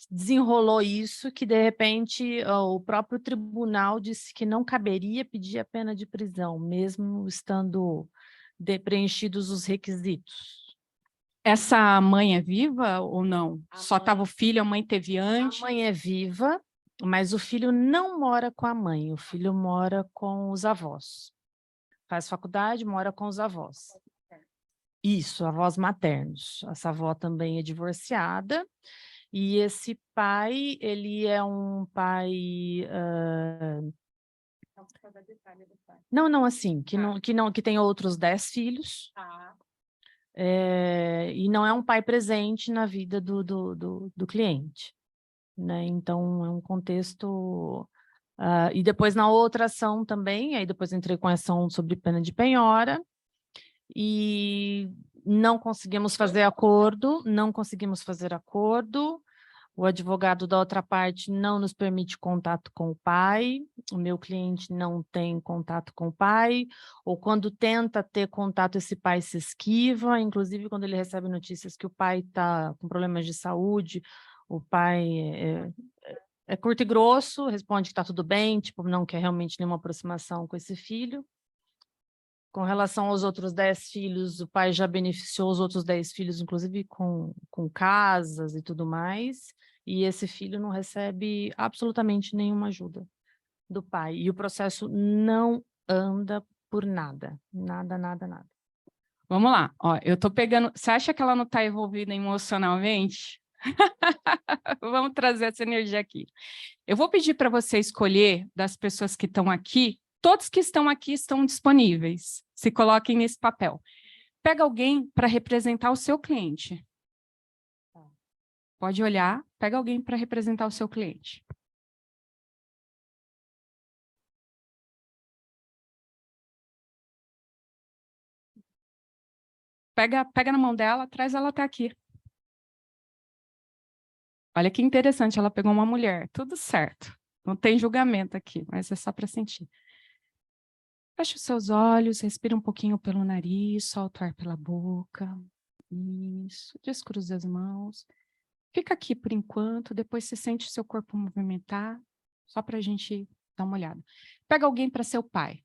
desenrolou isso, que de repente o próprio tribunal disse que não caberia pedir a pena de prisão, mesmo estando preenchidos os requisitos. Essa mãe é viva ou não? Só estava o filho, a mãe teve antes? A mãe é viva, mas o filho não mora com a mãe, o filho mora com os avós. Faz faculdade, mora com os avós. Isso, avós maternos. Essa avó também é divorciada. E esse pai, ele é um pai... Não, assim, que tem outros 10 filhos. E não é um pai presente na vida do cliente, né? Então, é um contexto... e depois, na outra ação também, aí depois entrei com a ação sobre pena de penhora, e não conseguimos fazer acordo, o advogado da outra parte não nos permite contato com o pai, o meu cliente não tem contato com o pai, ou quando tenta ter contato, esse pai se esquiva, inclusive quando ele recebe notícias que o pai está com problemas de saúde, o pai é curto e grosso, responde que está tudo bem, tipo, não quer realmente nenhuma aproximação com esse filho. Com relação aos outros 10 filhos, o pai já beneficiou os outros 10 filhos, inclusive com casas e tudo mais, e esse filho não recebe absolutamente nenhuma ajuda do pai. E o processo não anda por nada. Nada, nada, nada. Vamos lá. Ó, eu tô pegando... Você acha que ela não está envolvida emocionalmente? Vamos trazer essa energia aqui. Eu vou pedir para você escolher das pessoas que estão aqui. Todos que estão aqui estão disponíveis. Se coloquem nesse papel. Pega alguém para representar o seu cliente. Pode olhar, pega alguém para representar o seu cliente. Pega na mão dela, traz ela até aqui. Olha que interessante, ela pegou uma mulher. Tudo certo. Não tem julgamento aqui, mas é só para sentir. Feche os seus olhos, respira um pouquinho pelo nariz, solta o ar pela boca. Isso, descruza as mãos. Fica aqui por enquanto, depois você sente o seu corpo movimentar, só para a gente dar uma olhada. Pega alguém para ser o pai.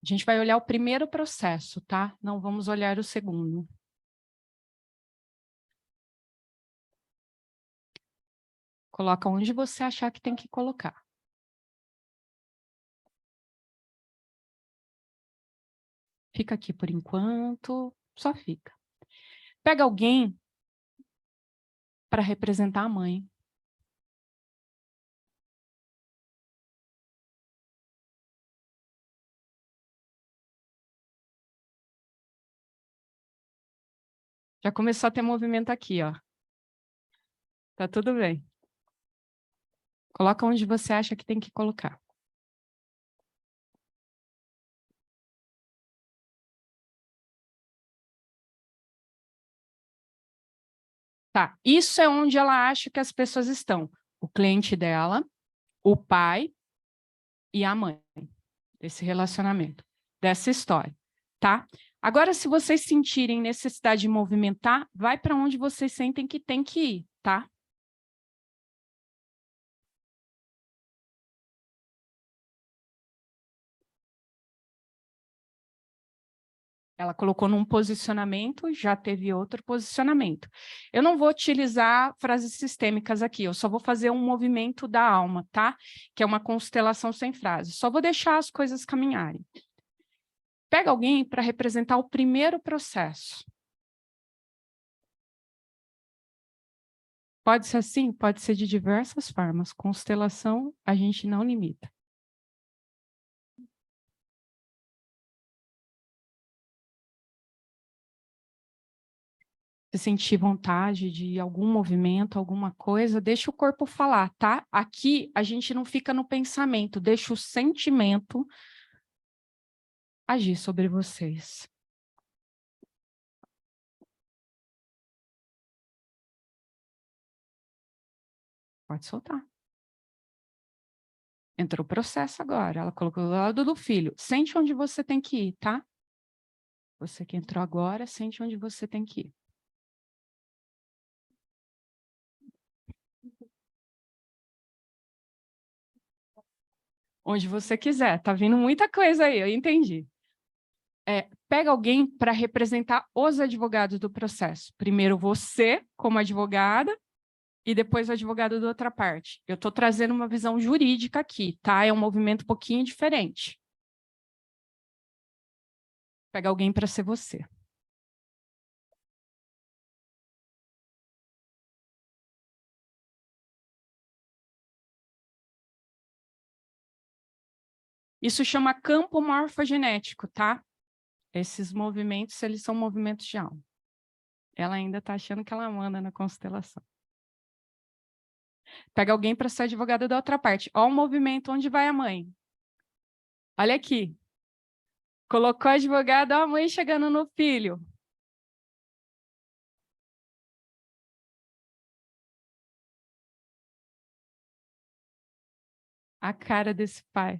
A gente vai olhar o primeiro processo, tá? Não vamos olhar o segundo. Coloca onde você achar que tem que colocar. Fica aqui por enquanto, só fica. Pega alguém para representar a mãe. Já começou a ter movimento aqui, ó. Tá tudo bem. Coloca onde você acha que tem que colocar. Tá, isso é onde ela acha que as pessoas estão. O cliente dela, o pai e a mãe. Desse relacionamento, dessa história, tá? Agora, se vocês sentirem necessidade de movimentar, vai para onde vocês sentem que tem que ir, tá? Ela colocou num posicionamento, já teve outro posicionamento. Eu não vou utilizar frases sistêmicas aqui, eu só vou fazer um movimento da alma, tá? Que é uma constelação sem frases. Só vou deixar as coisas caminharem. Pega alguém para representar o primeiro processo. Pode ser assim? Pode ser de diversas formas. Constelação, a gente não limita. Se sentir vontade de algum movimento, alguma coisa, deixa o corpo falar, tá? Aqui a gente não fica no pensamento, deixa o sentimento agir sobre vocês. Pode soltar. Entrou o processo agora, ela colocou do lado do filho. Sente onde você tem que ir, tá? Você que entrou agora, sente onde você tem que ir. Onde você quiser, tá vindo muita coisa aí, eu entendi. Pega alguém para representar os advogados do processo. Primeiro você, como advogada, e depois o advogado da outra parte. Eu estou trazendo uma visão jurídica aqui, tá? É um movimento um pouquinho diferente. Pega alguém para ser você. Isso chama campo morfogenético, tá? Esses movimentos, eles são movimentos de alma. Ela ainda está achando que ela manda na constelação. Pega alguém para ser advogada da outra parte. Olha o movimento, onde vai a mãe? Olha aqui. Colocou a advogada, olha a mãe chegando no filho. A cara desse pai.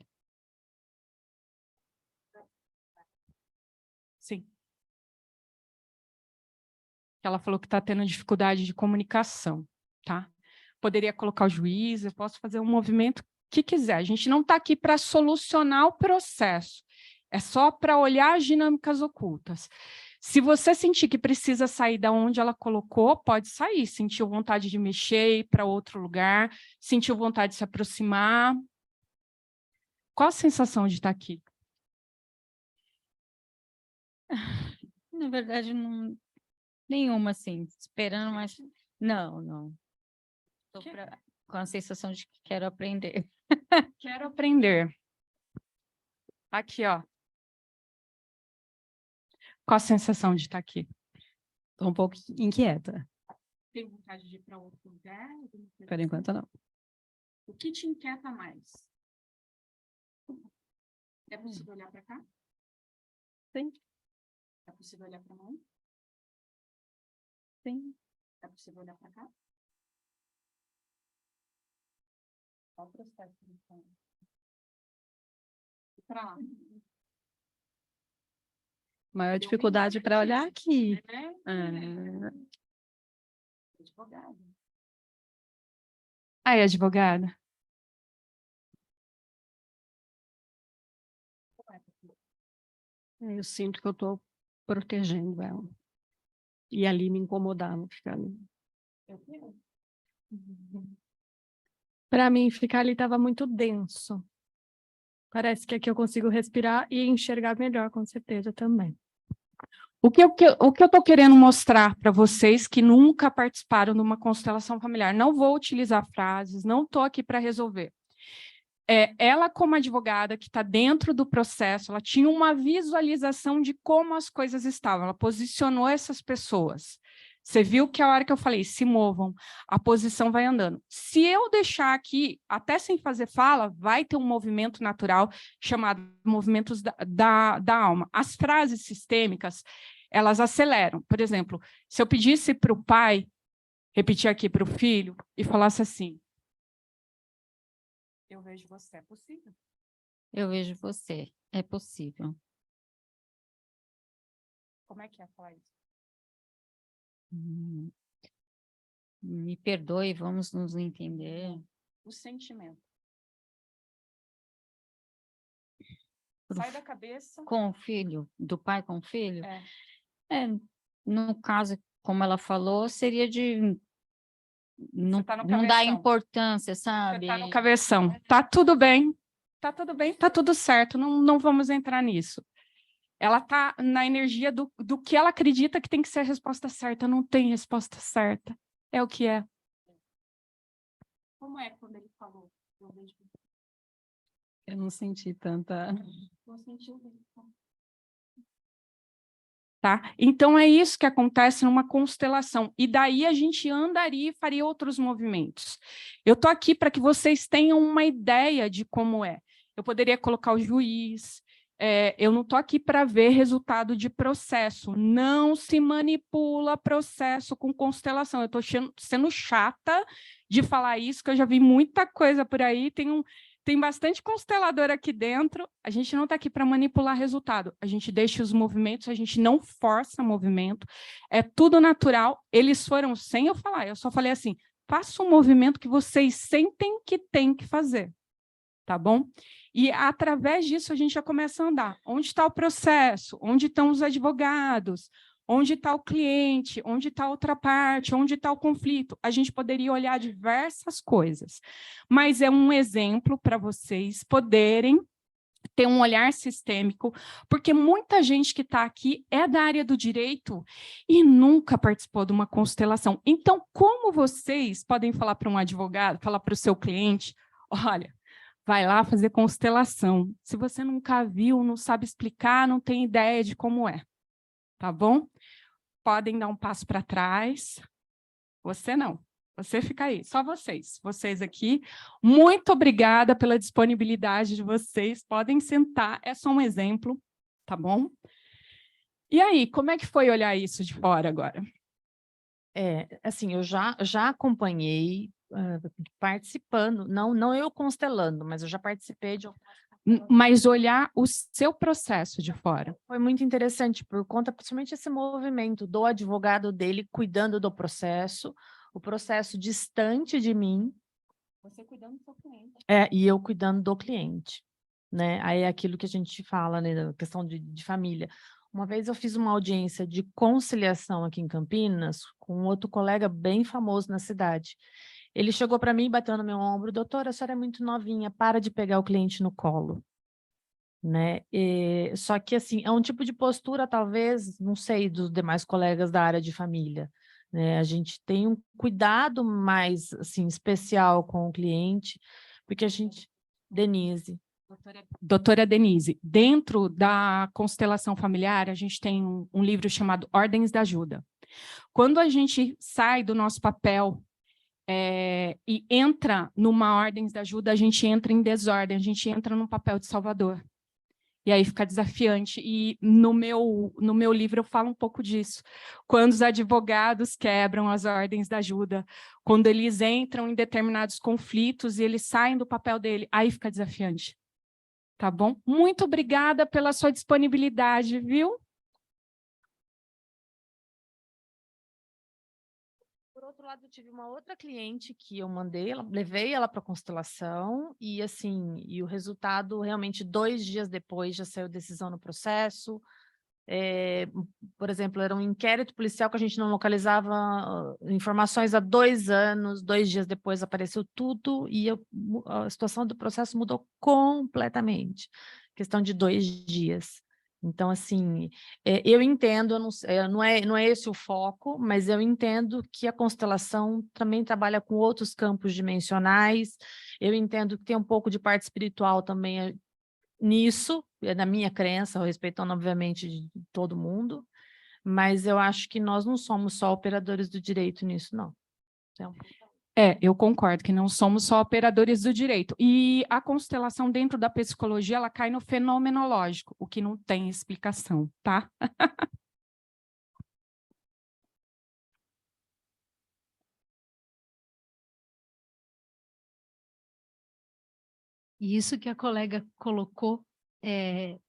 Sim. Ela falou que está tendo dificuldade de comunicação, tá? Poderia colocar o juiz, eu posso fazer um movimento que quiser. A gente não está aqui para solucionar o processo, é só para olhar as dinâmicas ocultas. Se você sentir que precisa sair da onde ela colocou, pode sair. Sentiu vontade de mexer, ir para outro lugar, sentiu vontade de se aproximar. Qual a sensação de estar aqui? Na verdade, não, nenhuma, assim, esperando, mas não. Estou com a sensação de que quero aprender. Quero aprender. Aqui, ó. Qual a sensação de estar aqui? Estou um pouco inquieta. Tem vontade de ir para outro lugar? Por enquanto, não. O que te inquieta mais? É possível olhar para cá? Sim. É possível olhar para a mão? Sim. É possível olhar para cá? Qual o processo? Para lá. Maior dificuldade para olhar aqui. Advogada. Aí, advogada. Eu sinto que eu estou protegendo ela. E ali me incomodava ficar ali. Para mim, ficar ali estava muito denso. Parece que aqui eu consigo respirar e enxergar melhor, com certeza, também. O que eu estou querendo mostrar para vocês que nunca participaram de uma constelação familiar, não vou utilizar frases, não estou aqui para resolver. Ela, como advogada que está dentro do processo, ela tinha uma visualização de como as coisas estavam, ela posicionou essas pessoas. Você viu que a hora que eu falei, se movam, a posição vai andando. Se eu deixar aqui, até sem fazer fala, vai ter um movimento natural chamado movimentos da alma. As frases sistêmicas, elas aceleram. Por exemplo, se eu pedisse para o pai, repetir aqui para o filho, e falasse assim, eu vejo você, é possível? Eu vejo você, é possível. Como é que é falar isso? Me perdoe, vamos nos entender. O sentimento. Sai da cabeça. Com o filho, do pai com o filho? É. No caso, como ela falou, seria de não tá no dar cabeção. importância, Você sabe? está no cabeção. Tá tudo bem. Tá tudo bem, tá tudo certo. Não vamos entrar nisso. Ela está na energia do que ela acredita que tem que ser a resposta certa. Não tem resposta certa. É o que é. Como é quando ele falou? Eu não senti tanta... Não sentiu bem. Tá? Então, é isso que acontece numa constelação. E daí a gente andaria e faria outros movimentos. Eu estou aqui para que vocês tenham uma ideia de como é. Eu poderia colocar o juiz. Eu não estou aqui para ver resultado de processo. Não se manipula processo com constelação. Eu estou sendo chata de falar isso, que eu já vi muita coisa por aí. Tem bastante constelador aqui dentro, a gente não está aqui para manipular resultado, a gente deixa os movimentos, a gente não força movimento, é tudo natural, eles foram sem eu falar, eu só falei assim, faça um movimento que vocês sentem que tem que fazer, tá bom? E através disso a gente já começa a andar. Onde está o processo? Onde estão os advogados? Onde está o cliente? Onde está a outra parte? Onde está o conflito? A gente poderia olhar diversas coisas, mas é um exemplo para vocês poderem ter um olhar sistêmico, porque muita gente que está aqui é da área do direito e nunca participou de uma constelação. Então, como vocês podem falar para um advogado, falar para o seu cliente, olha, vai lá fazer constelação. Se você nunca viu, não sabe explicar, não tem ideia de como é. Tá bom? Podem dar um passo para trás. Você não. Você fica aí. Só vocês. Vocês aqui. Muito obrigada pela disponibilidade de vocês. Podem sentar. É só um exemplo. Tá bom? E aí, como é que foi olhar isso de fora agora? Assim, eu já acompanhei, participando, não eu constelando, mas eu já participei de algumas. Mas olhar o seu processo de fora. Foi muito interessante, por conta, principalmente esse movimento do advogado dele cuidando do processo, o processo distante de mim. Você cuidando do seu cliente. E eu cuidando do cliente, né? Aí é aquilo que a gente fala, né, da questão de família. Uma vez eu fiz uma audiência de conciliação aqui em Campinas com outro colega bem famoso na cidade. Ele chegou para mim, bateu no meu ombro, doutora, a senhora é muito novinha, para de pegar o cliente no colo. Né? Só que, assim, é um tipo de postura, talvez, não sei, dos demais colegas da área de família. Né? A gente tem um cuidado mais, assim, especial com o cliente, porque a gente... Denise. Doutora Denise, dentro da constelação familiar, a gente tem um livro chamado Ordens da Ajuda. Quando a gente sai do nosso papel e entra numa Ordens da Ajuda, a gente entra em desordem, a gente entra num papel de salvador. E aí fica desafiante. E no meu livro eu falo um pouco disso. Quando os advogados quebram as ordens da ajuda, quando eles entram em determinados conflitos e eles saem do papel dele, aí fica desafiante. Tá bom? Muito obrigada pela sua disponibilidade, viu? Por outro lado, eu tive uma outra cliente que eu levei ela para constelação e assim, e o resultado realmente 2 dias depois já saiu decisão no processo. Por exemplo, era um inquérito policial que a gente não localizava informações há 2 anos, 2 dias depois apareceu tudo e a situação do processo mudou completamente. Questão de 2 dias. Então, assim, eu entendo, eu não é esse o foco, mas eu entendo que a constelação também trabalha com outros campos dimensionais, eu entendo que tem um pouco de parte espiritual também nisso, na minha crença, respeitando, obviamente, de todo mundo, mas eu acho que nós não somos só operadores do direito nisso, não. Eu concordo que não somos só operadores do direito. E a constelação dentro da psicologia, ela cai no fenomenológico, o que não tem explicação, tá? E isso que a colega colocou é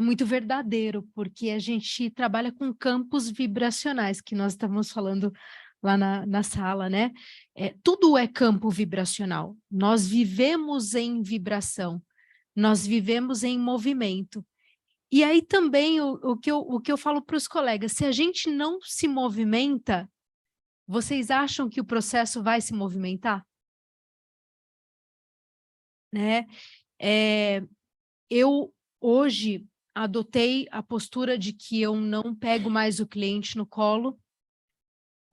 muito verdadeiro, porque a gente trabalha com campos vibracionais, que nós estávamos falando lá na sala, né? Tudo é campo vibracional. Nós vivemos em vibração, nós vivemos em movimento. E aí também o que eu falo para os colegas, se a gente não se movimenta, vocês acham que o processo vai se movimentar? Né? Eu hoje adotei a postura de que eu não pego mais o cliente no colo,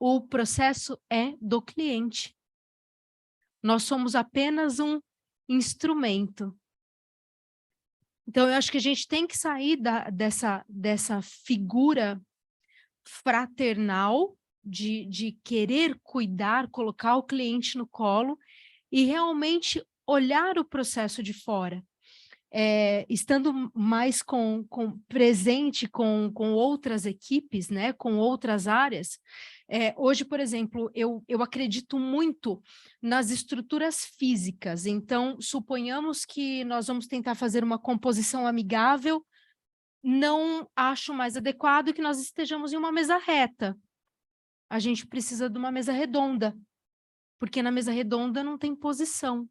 o processo é do cliente. Nós somos apenas um instrumento. Então, eu acho que a gente tem que sair dessa figura fraternal de querer cuidar, colocar o cliente no colo e realmente olhar o processo de fora. Estando mais presente com outras equipes, né, com outras áreas. Hoje, por exemplo, eu acredito muito nas estruturas físicas. Então, suponhamos que nós vamos tentar fazer uma composição amigável, não acho mais adequado que nós estejamos em uma mesa reta. A gente precisa de uma mesa redonda, porque na mesa redonda não tem posição.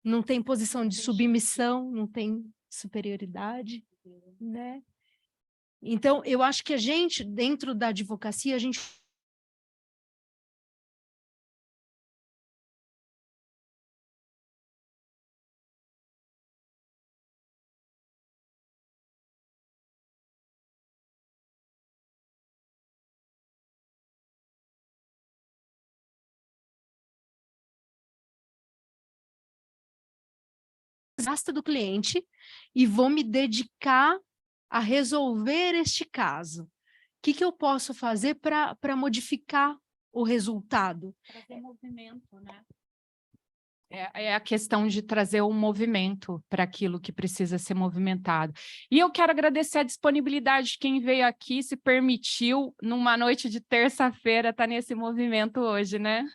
Não tem posição de submissão, não tem superioridade, né? Então, eu acho que a gente, dentro da advocacia, a gente... Basta do cliente e vou me dedicar a resolver este caso. O que eu posso fazer para modificar o resultado? Trazer movimento, né? É a questão de trazer um movimento para aquilo que precisa ser movimentado. E eu quero agradecer a disponibilidade de quem veio aqui, se permitiu, numa noite de terça-feira, estar nesse movimento hoje, né?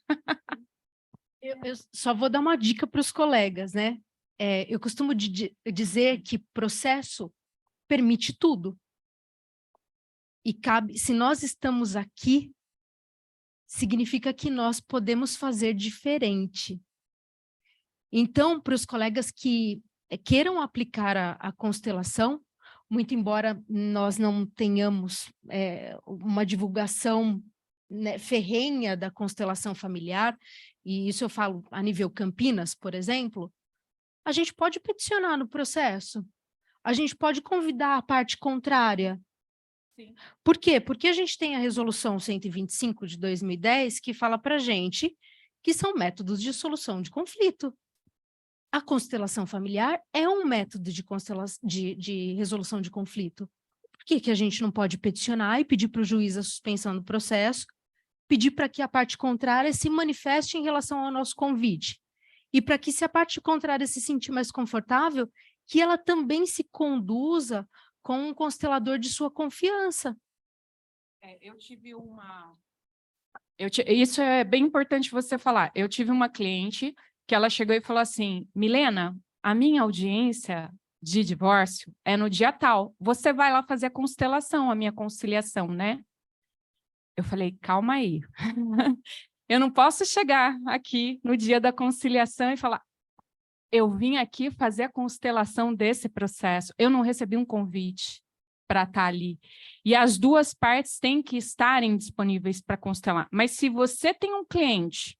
Eu só vou dar uma dica para os colegas, né? Eu costumo dizer que processo permite tudo. E cabe, se nós estamos aqui, significa que nós podemos fazer diferente. Então, para os colegas que queiram aplicar a constelação, muito embora nós não tenhamos uma divulgação, né, ferrenha da constelação familiar, e isso eu falo a nível Campinas, por exemplo, a gente pode peticionar no processo, a gente pode convidar a parte contrária. Sim. Por quê? Porque a gente tem a resolução 125 de 2010 que fala para a gente que são métodos de solução de conflito. A constelação familiar é um método de resolução de conflito. Por que a gente não pode peticionar e pedir para o juiz a suspensão do processo, pedir para que a parte contrária se manifeste em relação ao nosso convite? E para que, se a parte contrária se sentir mais confortável, que ela também se conduza com um constelador de sua confiança. Eu tive uma... Isso é bem importante você falar. Eu tive uma cliente que ela chegou e falou assim, Milena, a minha audiência de divórcio é no dia tal. Você vai lá fazer a constelação, a minha conciliação, né? Eu falei, calma aí. Eu não posso chegar aqui no dia da conciliação e falar, eu vim aqui fazer a constelação desse processo. Eu não recebi um convite para estar ali. E as duas partes têm que estarem disponíveis para constelar. Mas se você tem um cliente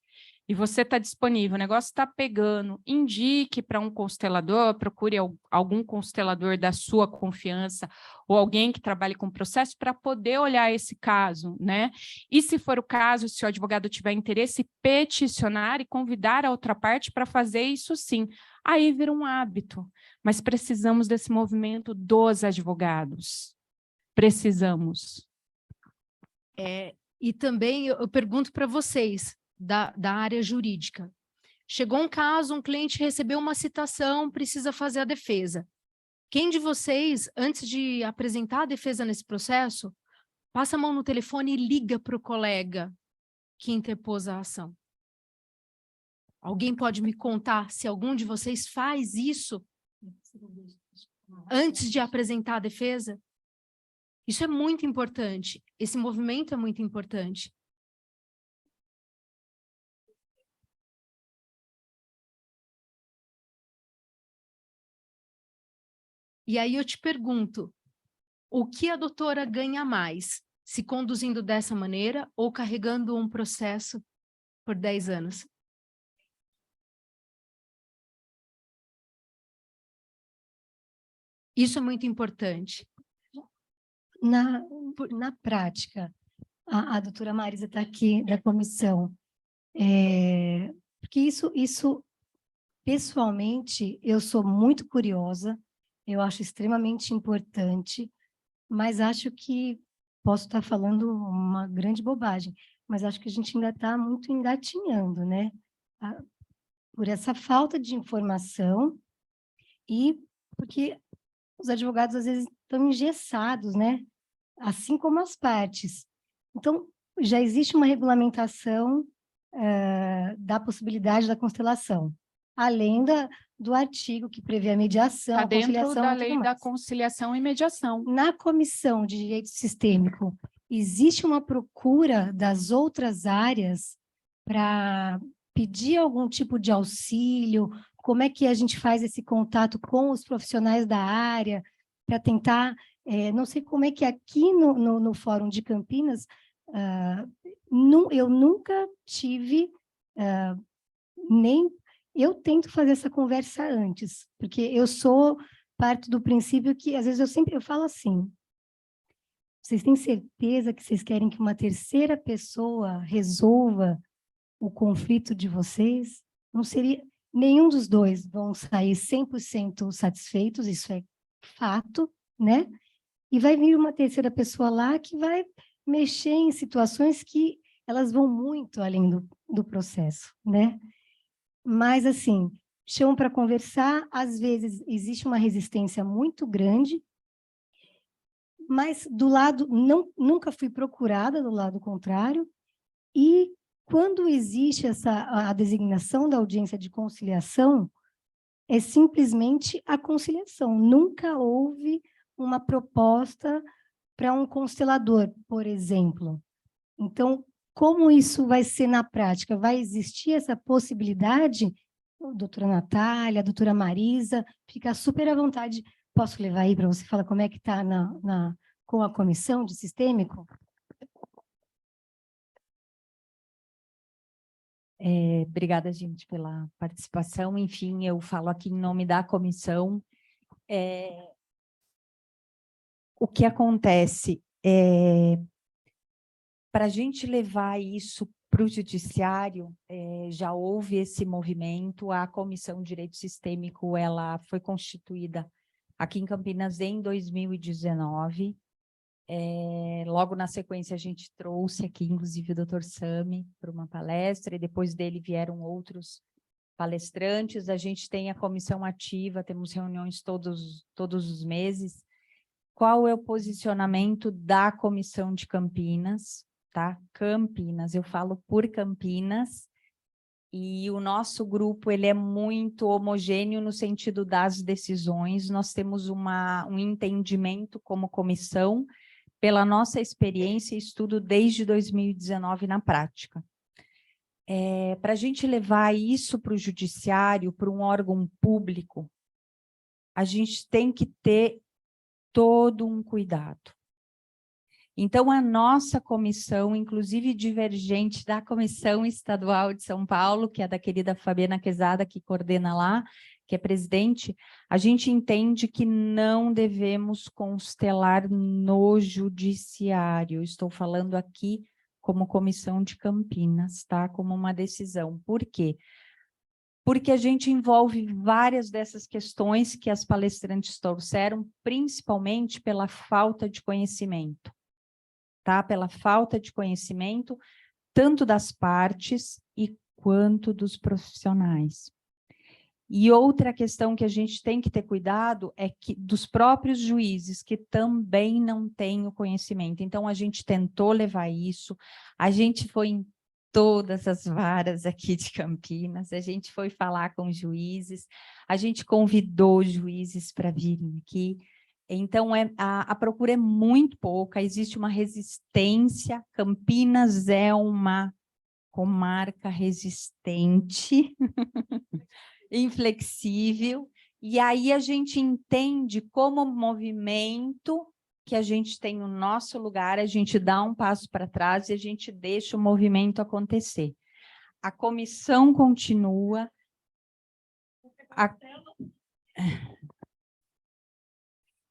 e você está disponível, o negócio está pegando, indique para um constelador, procure algum constelador da sua confiança ou alguém que trabalhe com o processo para poder olhar esse caso, né? E se for o caso, se o advogado tiver interesse, peticionar e convidar a outra parte para fazer isso sim. Aí vira um hábito, mas precisamos desse movimento dos advogados. Precisamos. E também eu pergunto para vocês, da área jurídica. Chegou um caso, um cliente recebeu uma citação, precisa fazer a defesa. Quem de vocês, antes de apresentar a defesa nesse processo, passa a mão no telefone e liga para o colega que interpôs a ação? Alguém pode me contar se algum de vocês faz isso antes de apresentar a defesa? Isso é muito importante. Esse movimento é muito importante. E aí eu te pergunto, o que a doutora ganha mais, se conduzindo dessa maneira ou carregando um processo por 10 anos? Isso é muito importante. Na prática, a doutora Marisa está aqui da comissão, porque isso, pessoalmente, eu sou muito curiosa, eu acho extremamente importante, mas acho que posso estar falando uma grande bobagem, mas acho que a gente ainda está muito engatinhando, né? Por essa falta de informação e porque os advogados, às vezes, estão engessados, né? Assim como as partes. Então, já existe uma regulamentação da possibilidade da constelação, além do artigo que prevê a mediação, Está a dentro conciliação da e tudo lei da mais. conciliação e mediação. Na Comissão de Direito Sistêmico, existe uma procura das outras áreas para pedir algum tipo de auxílio? Como é que a gente faz esse contato com os profissionais da área para tentar... não sei como é que aqui no Fórum de Campinas, eu nunca tive nem... Eu tento fazer essa conversa antes, porque eu sou parte do princípio que, às vezes, eu falo assim, vocês têm certeza que vocês querem que uma terceira pessoa resolva o conflito de vocês? Não seria... Nenhum dos dois vão sair 100% satisfeitos, isso é fato, né? E vai vir uma terceira pessoa lá que vai mexer em situações que elas vão muito além do processo, né? Mas, assim, chamam para conversar, às vezes existe uma resistência muito grande, mas do lado, nunca fui procurada do lado contrário, e quando existe a designação da audiência de conciliação, é simplesmente a conciliação, nunca houve uma proposta para um constelador, por exemplo. Então, como isso vai ser na prática? Vai existir essa possibilidade? Doutora Natália, doutora Marisa, fica super à vontade. Posso levar aí para você falar como é que está com a comissão de sistêmico? Obrigada, gente, pela participação. Enfim, eu falo aqui em nome da comissão. O que acontece para a gente levar isso para o judiciário, já houve esse movimento. A Comissão de Direito Sistêmico ela foi constituída aqui em Campinas em 2019. Logo na sequência, a gente trouxe aqui, inclusive, o Dr. Sami para uma palestra, e depois dele vieram outros palestrantes, a gente tem a comissão ativa, temos reuniões todos os meses. Qual é o posicionamento da comissão de Campinas, tá? Campinas, eu falo por Campinas, e o nosso grupo ele é muito homogêneo no sentido das decisões, nós temos um entendimento como comissão, pela nossa experiência e estudo desde 2019 na prática. Para a gente levar isso para o judiciário, para um órgão público, a gente tem que ter todo um cuidado. Então, a nossa comissão, inclusive divergente da Comissão Estadual de São Paulo, que é da querida Fabiana Quezada, que coordena lá, que é presidente, a gente entende que não devemos constelar no judiciário. Estou falando aqui como comissão de Campinas, tá? Como uma decisão. Por quê? Porque a gente envolve várias dessas questões que as palestrantes trouxeram, principalmente pela falta de conhecimento, tá? Pela falta de conhecimento, tanto das partes quanto dos profissionais. E outra questão que a gente tem que ter cuidado é que dos próprios juízes, que também não têm o conhecimento. Então, a gente tentou levar isso, a gente foi em todas as varas aqui de Campinas, a gente foi falar com juízes, a gente convidou juízes para virem aqui. Então, a procura é muito pouca, existe uma resistência. Campinas é uma comarca resistente, inflexível, e aí a gente entende como movimento que a gente tem o nosso lugar, a gente dá um passo para trás e a gente deixa o movimento acontecer. A comissão continua.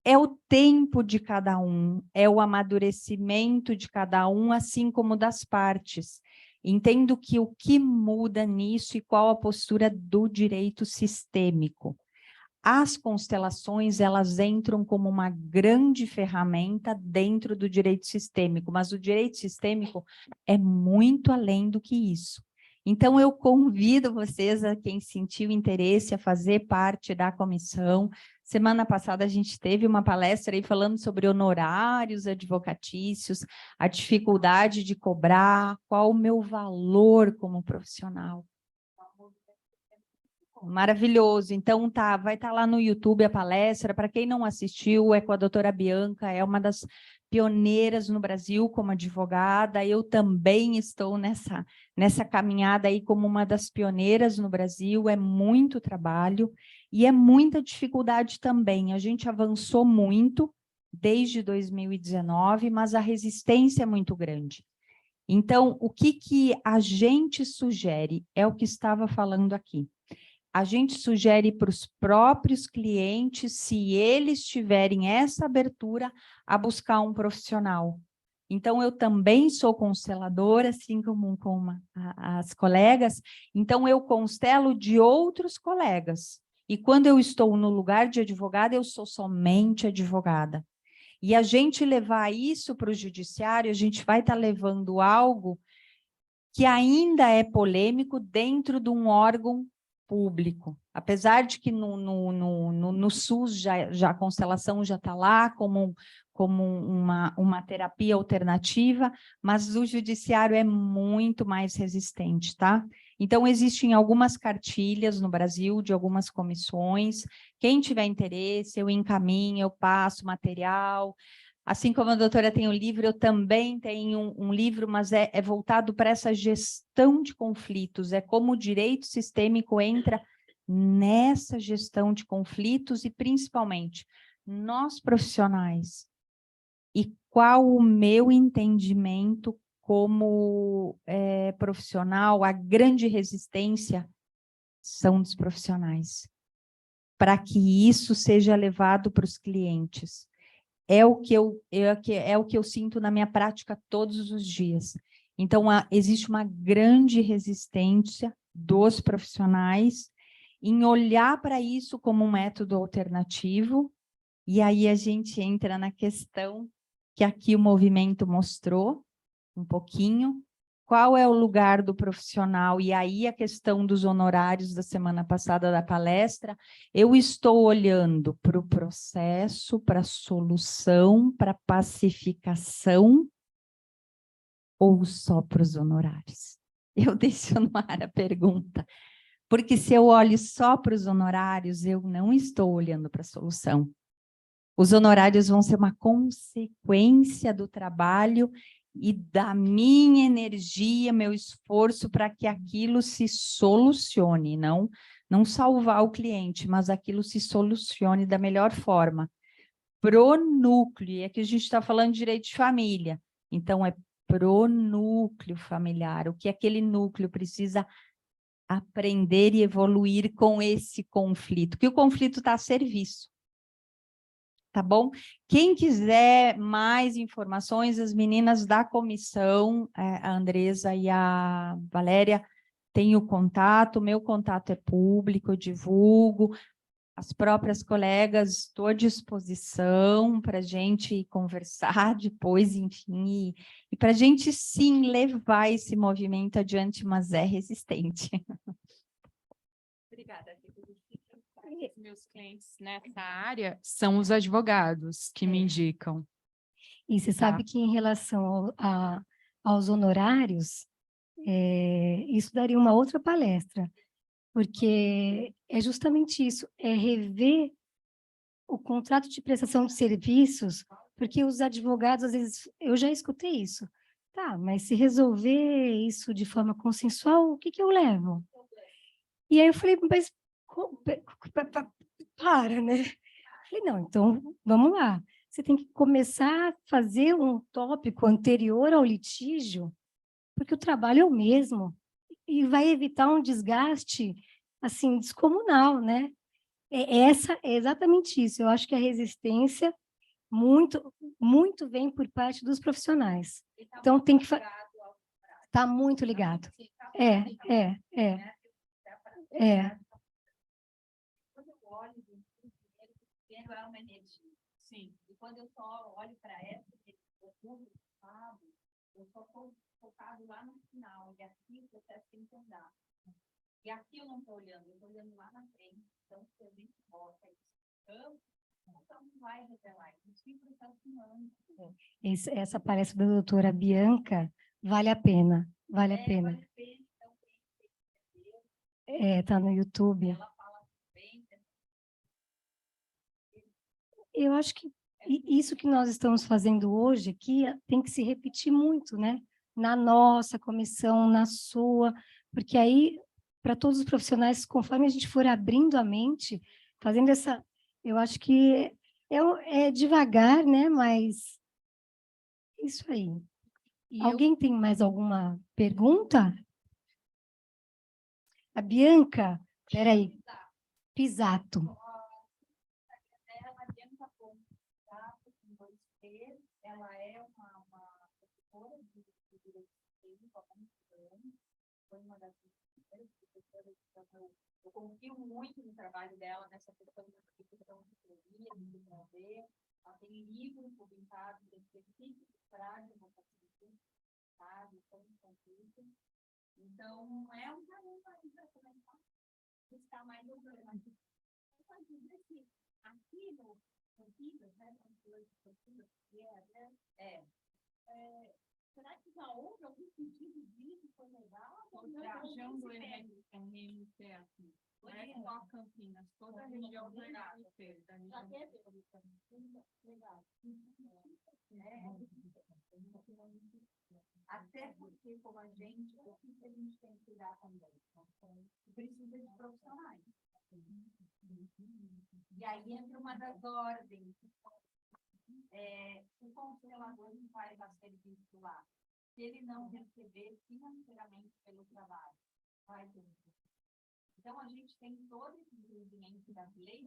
É o tempo de cada um, é o amadurecimento de cada um, assim como das partes. Entendo que o que muda nisso e qual a postura do direito sistêmico. As constelações, elas entram como uma grande ferramenta dentro do direito sistêmico, mas o direito sistêmico é muito além do que isso. Então, eu convido vocês, a quem sentiu interesse, a fazer parte da comissão. Semana passada a gente teve uma palestra aí falando sobre honorários advocatícios, a dificuldade de cobrar, qual o meu valor como profissional. Maravilhoso. Então, vai estar lá no YouTube a palestra. Para quem não assistiu, é com a doutora Bianca, é uma das pioneiras no Brasil como advogada. Eu também estou nessa caminhada aí como uma das pioneiras no Brasil. É muito trabalho e é muita dificuldade também. A gente avançou muito desde 2019, mas a resistência é muito grande. Então, o que a gente sugere é o que estava falando aqui. A gente sugere para os próprios clientes, se eles tiverem essa abertura, a buscar um profissional. Então, eu também sou consteladora, assim como as colegas, então eu constelo de outros colegas. E quando eu estou no lugar de advogada, eu sou somente advogada. E a gente levar isso para o judiciário, a gente vai estar levando algo que ainda é polêmico dentro de um órgão público, apesar de que no SUS já a constelação já está lá como uma terapia alternativa, mas o judiciário é muito mais resistente, tá? Então, existem algumas cartilhas no Brasil de algumas comissões, quem tiver interesse, eu encaminho, eu passo material. Assim como a doutora tem um livro, eu também tenho um livro, mas é voltado para essa gestão de conflitos, é como o direito sistêmico entra nessa gestão de conflitos e, principalmente, nós profissionais. E qual o meu entendimento como profissional, a grande resistência são dos profissionais, para que isso seja levado para os clientes. É o que eu sinto na minha prática todos os dias. Então, existe uma grande resistência dos profissionais em olhar para isso como um método alternativo, e aí a gente entra na questão que aqui o movimento mostrou um pouquinho, qual é o lugar do profissional? E aí a questão dos honorários da semana passada da palestra, eu estou olhando para o processo, para a solução, para a pacificação, ou só para os honorários? Eu deixo no ar a pergunta, porque se eu olho só para os honorários, eu não estou olhando para a solução. Os honorários vão ser uma consequência do trabalho e da minha energia, meu esforço para que aquilo se solucione, não salvar o cliente, mas aquilo se solucione da melhor forma. Pro núcleo, e aqui a gente está falando de direito de família, então é pro núcleo familiar, o que aquele núcleo precisa aprender e evoluir com esse conflito, que o conflito está a serviço. Tá bom? Quem quiser mais informações, as meninas da comissão, a Andresa e a Valéria, têm o contato, meu contato é público, eu divulgo, as próprias colegas, estou à disposição para a gente conversar depois, enfim, e para a gente, sim, levar esse movimento adiante, mas é resistente. Obrigada. Meus clientes nessa área são os advogados que me indicam. E você sabe que em relação aos honorários, isso daria uma outra palestra, porque é justamente isso, é rever o contrato de prestação de serviços, porque os advogados, às vezes, eu já escutei isso. Tá, mas se resolver isso de forma consensual, o que que eu levo? E aí eu falei, mas para, né? Falei, não, então vamos lá. Você tem que começar a fazer um tópico anterior ao litígio, porque o trabalho é o mesmo e vai evitar um desgaste assim descomunal, né? É exatamente isso. Eu acho que a resistência muito vem por parte dos profissionais. Então tem que tá muito ligado. É. É uma energia. Sim. E quando eu só olho para essa, eu só estou focado lá no final, e aqui o processo tem que andar. E aqui eu não estou olhando, eu estou olhando lá na frente. Então, se a gente bota isso, então não vai revelar. Isso fica funcionando. Essa palestra da doutora Bianca vale a pena, vale a pena. Vale a pena, então, Tá no YouTube. ela fala bem. Eu acho que isso que nós estamos fazendo hoje aqui tem que se repetir muito, né? Na nossa comissão, na sua, porque aí, para todos os profissionais, conforme a gente for abrindo a mente, fazendo essa... Eu acho que é devagar, né? Mas isso aí. Alguém tem mais alguma pergunta? A Bianca, peraí, Pisato. Ela é uma professora de direito sistêmico há muitos anos, foi uma das primeiras professoras, então eu confio muito no trabalho dela nessa questão de teoria, de desenvolver. Ela tem livros publicados específicos para a democracia, sabe, como conflito. Então, é um caminho para começar a buscar mais alternativo. Eu posso dizer que aqui no Campinas, né, será que já houve algum pedido disso? Foi legal? Trajando o RMT aqui. Não é só Campinas, toda a região do RMT. Já teve legal. Até porque, como a gente, o que a gente tem que cuidar também? Precisa de profissionais. E aí entra uma das ordens. O congelador não vai dar serviço lá. Se ele não receber financeiramente pelo trabalho, vai ter. Então, a gente tem todo esse desenvolvimento das leis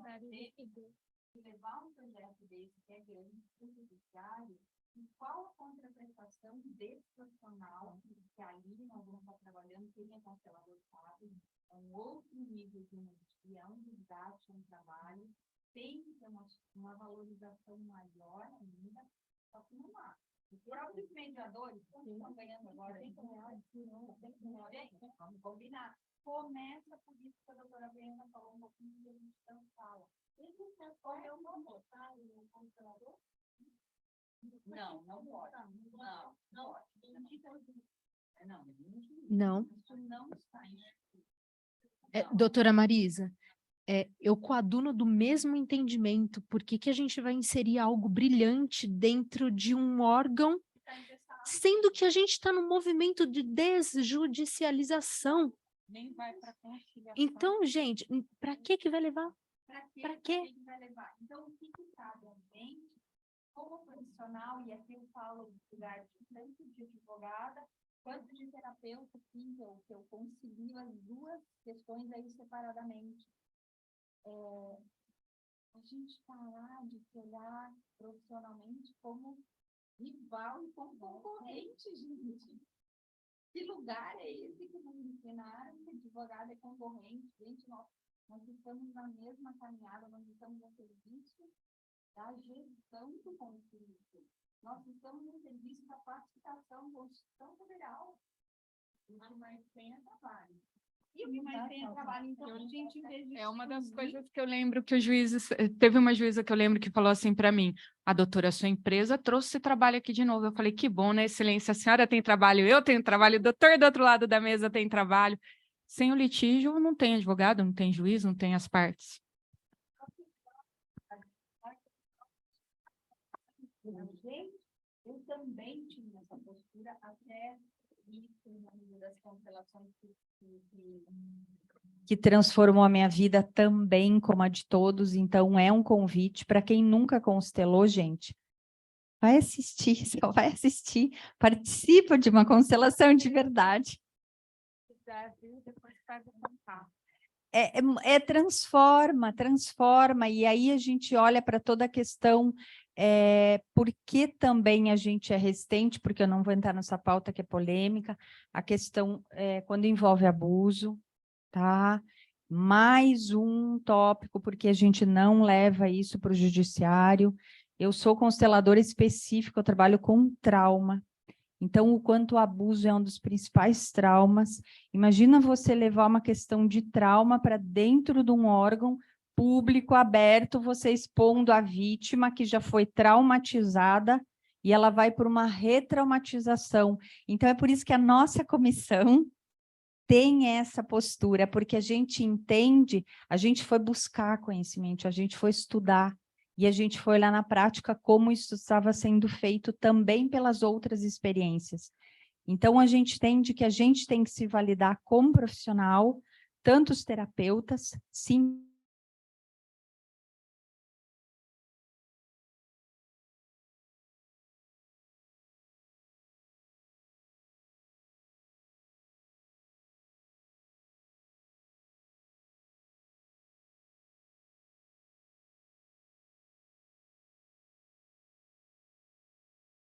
de levar um projeto desse, que é grande, para o judiciário, e qual a contraprestação desse profissional, que ali nós vamos estar trabalhando, quem é cancelador sabe, é um outro nível de energia, é um desgaste, um trabalho, tem que ter uma valorização maior ainda, só que não há. Os próprios mediadores estão ganhando agora. Vamos combinar. Começa por isso que a doutora Brenda falou um pouquinho que a gente não fala. Esse setor eu não botar no controlador? Não, não pode. Não. Não. Isso não está em Doutora Marisa, eu coaduno do mesmo entendimento. Por que a gente vai inserir algo brilhante dentro de um órgão, sendo que a gente está no movimento de desjudicialização? Nem vai para conciliação. Então, gente, para que vai levar? Para quê? vai levar? Então, o que cabe a gente, como profissional, e aqui eu falo do lugar de tanto de advogada, quanto de terapeuta, que eu concilio as duas questões aí separadamente. A gente parar de se olhar profissionalmente como rival e como concorrente, gente. Que lugar é esse que nos ensinaram que advogado é concorrente? Gente, nós estamos na mesma caminhada, nós estamos a serviço da gestão do conflito. Nós estamos no serviço da pacificação, Constituição Federal. O que mais tem é trabalho. E o que mais tem é trabalho. Então, a gente, em vez de É uma das coisas que eu lembro que os juízes... Teve uma juíza que eu lembro que falou assim para mim: a doutora, sua empresa trouxe esse trabalho aqui de novo. Eu falei, que bom, né, excelência? A senhora tem trabalho, eu tenho trabalho, o doutor do outro lado da mesa tem trabalho. Sem o litígio, não tem advogado, não tem juiz, não tem as partes. Eu também tinha essa postura até das constelações que transformou a minha vida também como a de todos. Então é um convite para quem nunca constelou, gente. Vai assistir, só vai assistir. Participa de uma constelação de verdade. Transforma, e aí a gente olha para toda a questão, por que também a gente é resistente, porque eu não vou entrar nessa pauta que é polêmica, a questão quando envolve abuso, tá? Mais um tópico, porque a gente não leva isso para o judiciário. Eu sou consteladora específica, eu trabalho com trauma. Então, o quanto o abuso é um dos principais traumas. Imagina você levar uma questão de trauma para dentro de um órgão público, aberto, você expondo a vítima que já foi traumatizada e ela vai por uma retraumatização. Então, é por isso que a nossa comissão tem essa postura, porque a gente entende, a gente foi buscar conhecimento, a gente foi estudar, e a gente foi lá na prática como isso estava sendo feito também pelas outras experiências. Então, a gente entende que a gente tem que se validar como profissional, tanto os terapeutas, sim.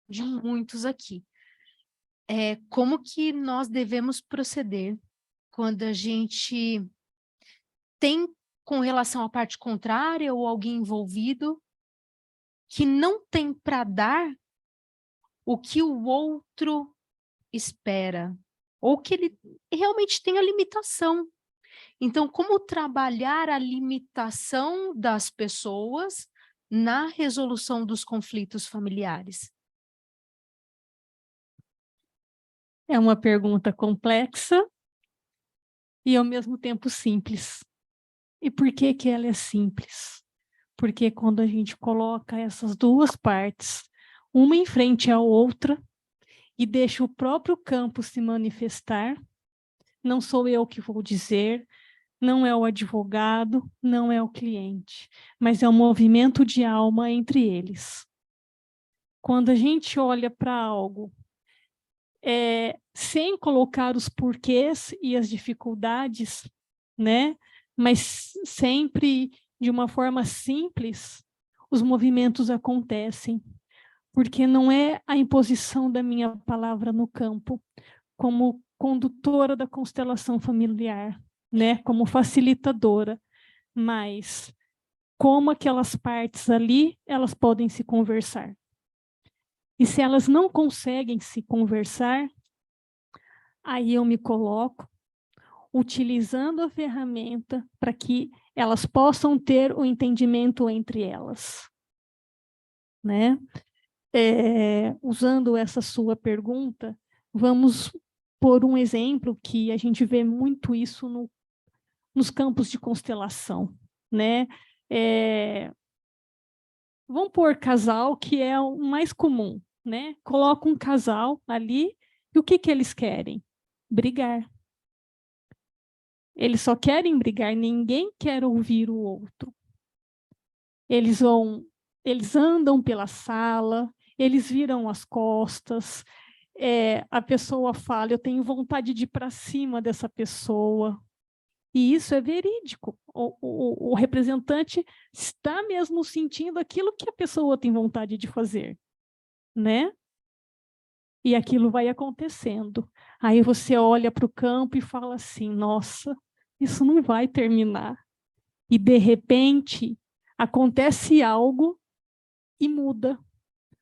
De muitos aqui. Como que nós devemos proceder quando a gente tem, com relação à parte contrária ou alguém envolvido, que não tem para dar o que o outro espera, ou que ele realmente tem a limitação. Então, como trabalhar a limitação das pessoas na resolução dos conflitos familiares? É uma pergunta complexa e, ao mesmo tempo, simples. E por que que ela é simples? Porque quando a gente coloca essas duas partes, uma em frente à outra, e deixa o próprio campo se manifestar, não sou eu que vou dizer, não é o advogado, não é o cliente, mas é um movimento de alma entre eles. Quando a gente olha para algo sem colocar os porquês e as dificuldades, né? Mas sempre de uma forma simples, os movimentos acontecem, porque não é a imposição da minha palavra no campo, como condutora da constelação familiar, né? Como facilitadora, mas como aquelas partes ali, elas podem se conversar. E se elas não conseguem se conversar, aí eu me coloco utilizando a ferramenta para que elas possam ter o entendimento entre elas, né? Usando essa sua pergunta, vamos por um exemplo que a gente vê muito isso nos campos de constelação, né? Vamos pôr casal, que é o mais comum, né? Coloca um casal ali, e o que eles querem? Brigar. Eles só querem brigar, ninguém quer ouvir o outro. Eles andam pela sala, eles viram as costas, a pessoa fala, eu tenho vontade de ir para cima dessa pessoa. E isso é verídico. O representante está mesmo sentindo aquilo que a pessoa tem vontade de fazer, né? E aquilo vai acontecendo. Aí você olha para o campo e fala assim, nossa, isso não vai terminar. E, de repente, acontece algo e muda.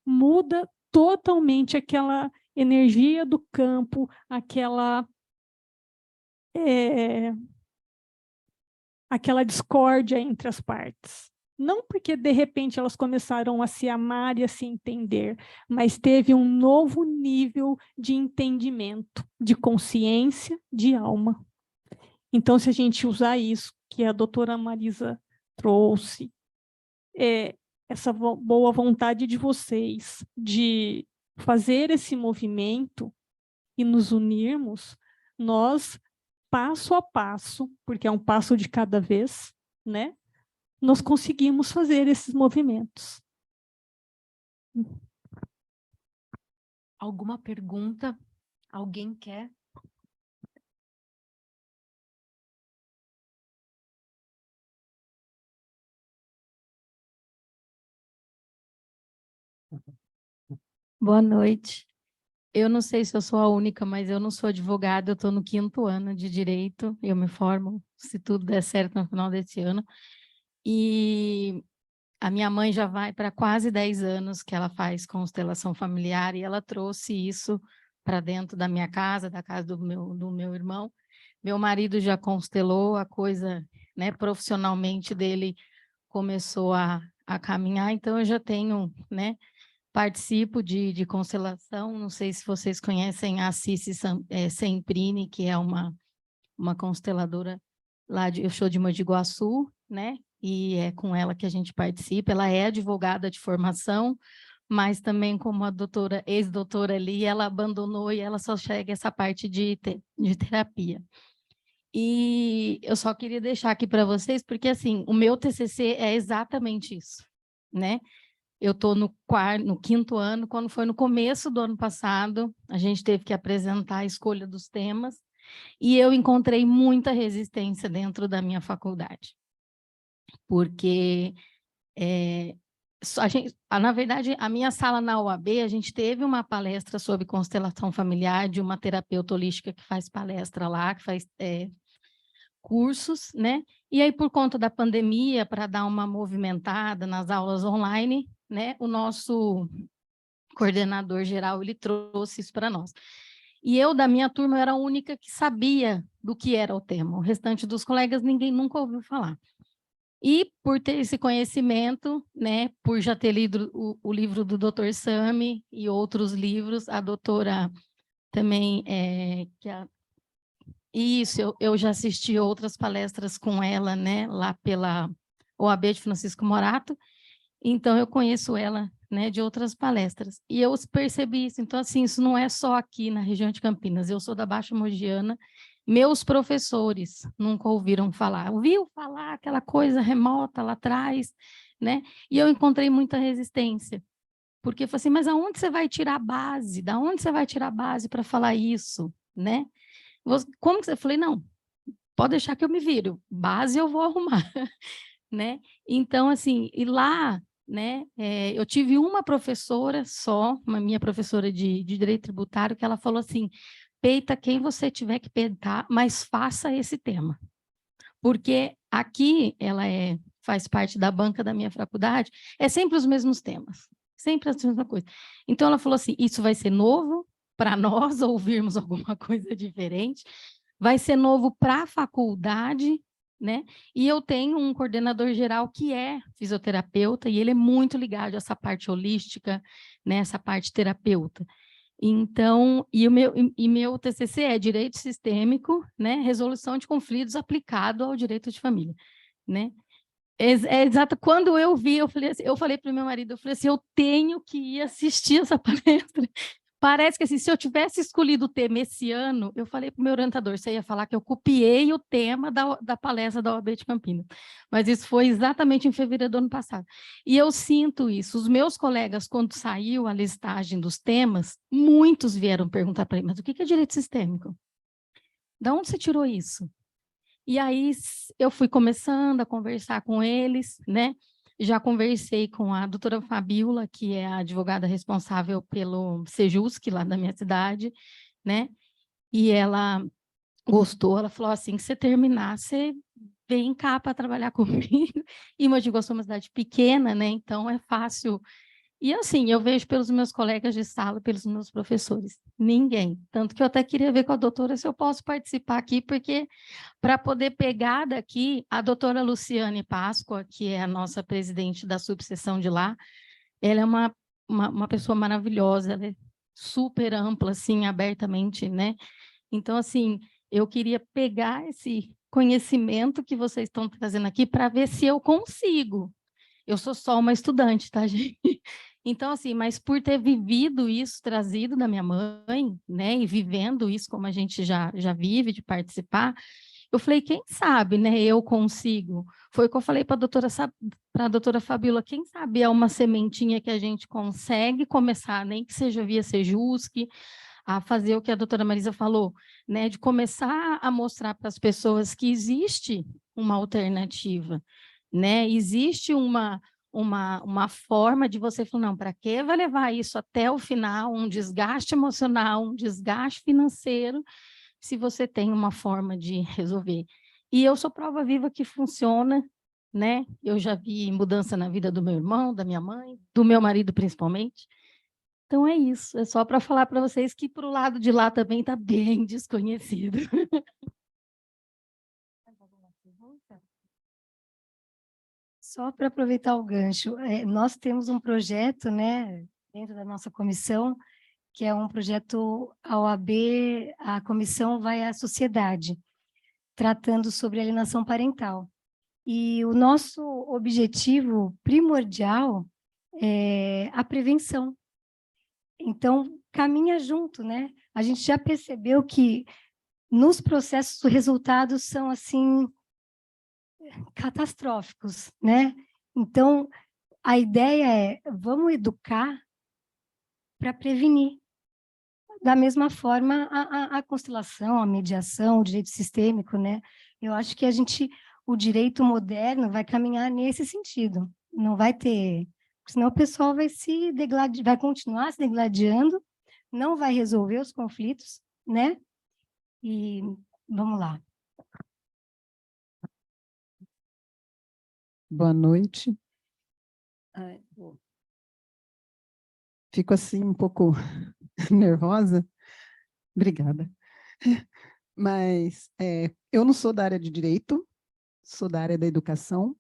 Muda totalmente aquela energia do campo, aquela discórdia entre as partes. Não porque, de repente, elas começaram a se amar e a se entender, mas teve um novo nível de entendimento, de consciência, de alma. Então, se a gente usar isso que a doutora Marisa trouxe, essa boa vontade de vocês de fazer esse movimento e nos unirmos, nós, passo a passo, porque é um passo de cada vez, né? Nós conseguimos fazer esses movimentos. Alguma pergunta? Alguém quer? Boa noite. Eu não sei se eu sou a única, mas eu não sou advogada, eu estou no 5º ano de Direito, eu me formo, se tudo der certo, no final desse ano. E a minha mãe já vai para quase 10 anos que ela faz constelação familiar, e ela trouxe isso para dentro da minha casa, da casa do meu irmão. Meu marido já constelou, a coisa, né, profissionalmente dele começou a caminhar, então eu já tenho, né, participo de constelação. Não sei se vocês conhecem a Cici Semprini, que é uma consteladora lá eu sou de Mogi Guaçu, né? E é com ela que a gente participa. Ela é advogada de formação, mas também como a ex-doutora ali, ela abandonou e ela só chega essa parte de terapia. E eu só queria deixar aqui para vocês, porque assim, o meu TCC é exatamente isso, né? Eu estou no 5º ano, quando foi no começo do ano passado, a gente teve que apresentar a escolha dos temas, e eu encontrei muita resistência dentro da minha faculdade, porque, na verdade, a minha sala na UAB, a gente teve uma palestra sobre constelação familiar de uma terapeuta holística que faz palestra lá, que faz cursos, né? E aí, por conta da pandemia, para dar uma movimentada nas aulas online, né, o nosso coordenador geral, ele trouxe isso para nós. E eu, da minha turma, eu era a única que sabia do que era o tema. O restante dos colegas, ninguém nunca ouviu falar. E por ter esse conhecimento, né, por já ter lido o livro do Dr. Sami e outros livros, a doutora também, eu já assisti outras palestras com ela, né, lá pela OAB de Francisco Morato, então eu conheço ela, né, de outras palestras. E eu percebi isso. Então, assim, isso não é só aqui na região de Campinas. Eu sou da Baixa Mogiana, meus professores nunca ouviram falar. Ouviu falar aquela coisa remota lá atrás, né? E eu encontrei muita resistência. Porque eu falei assim, mas aonde você vai tirar a base? Da onde você vai tirar a base para falar isso, né? Como que você... Eu falei, não, pode deixar que eu me viro. Base eu vou arrumar, né? Então, assim, e lá... né? Eu tive uma professora só, uma minha professora de Direito Tributário, que ela falou assim, peita quem você tiver que peitar, mas faça esse tema. Porque aqui, ela faz parte da banca da minha faculdade, é sempre os mesmos temas. sempre a mesma coisa. Então, ela falou assim, isso vai ser novo para nós ouvirmos alguma coisa diferente, vai ser novo para a faculdade, né? E eu tenho um coordenador geral que é fisioterapeuta e ele é muito ligado a essa parte holística, né? Essa parte terapeuta. Então, meu TCC é Direito Sistêmico, né? Resolução de conflitos aplicado ao direito de família, né? É exato. Quando eu vi, eu falei para o meu marido, eu falei assim, eu tenho que ir assistir essa palestra. Parece que assim, se eu tivesse escolhido o tema esse ano, eu falei para o meu orientador, você ia falar que eu copiei o tema da palestra da OAB de Campinas. Mas isso foi exatamente em fevereiro do ano passado. E eu sinto isso. Os meus colegas, quando saiu a listagem dos temas, muitos vieram perguntar para mim, mas o que é direito sistêmico? De onde você tirou isso? E aí eu fui começando a conversar com eles, né? Já conversei com a doutora Fabíola, que é a advogada responsável pelo Sejusc, lá da minha cidade, né? E ela gostou, ela falou assim, que você terminar, você vem cá para trabalhar comigo. E Mogi Guaçu é uma cidade pequena, né? Então é fácil. E assim, eu vejo pelos meus colegas de sala, pelos meus professores, ninguém. Tanto que eu até queria ver com a doutora se eu posso participar aqui, porque para poder pegar daqui, a doutora Luciane Páscoa, que é a nossa presidente da subseção de lá, ela é uma pessoa maravilhosa, ela é super ampla, assim, abertamente, né? Então, assim, eu queria pegar esse conhecimento que vocês estão trazendo aqui para ver se eu consigo. Eu sou só uma estudante, tá, gente? Então, assim, mas por ter vivido isso, trazido da minha mãe, né, e vivendo isso como a gente já vive, de participar, eu falei, quem sabe, né, eu consigo. Foi o que eu falei para a doutora Fabíola, quem sabe é uma sementinha que a gente consegue começar, nem que seja via Sejusc, a fazer o que a doutora Marisa falou, né, de começar a mostrar para as pessoas que existe uma alternativa, né, existe uma forma de você falar, não, para que vai levar isso até o final, um desgaste emocional, um desgaste financeiro, se você tem uma forma de resolver. E eu sou prova viva que funciona, né? Eu já vi mudança na vida do meu irmão, da minha mãe, do meu marido principalmente. Então é isso, é só para falar para vocês que para o lado de lá também está bem desconhecido. Só para aproveitar o gancho, nós temos um projeto, né, dentro da nossa comissão, que é um projeto a OAB, a comissão vai à sociedade, tratando sobre alienação parental. E o nosso objetivo primordial é a prevenção. Então, caminha junto, né? A gente já percebeu que nos processos os resultados são, assim, catastróficos, né? Então, a ideia é, vamos educar para prevenir. Da mesma forma, a constelação, a mediação, o direito sistêmico, né? Eu acho que o direito moderno vai caminhar nesse sentido. Não vai ter... Senão o pessoal vai continuar se degladiando, não vai resolver os conflitos, né? E vamos lá. Boa noite. Fico assim um pouco nervosa. Obrigada. Mas eu não sou da área de direito, sou da área da educação,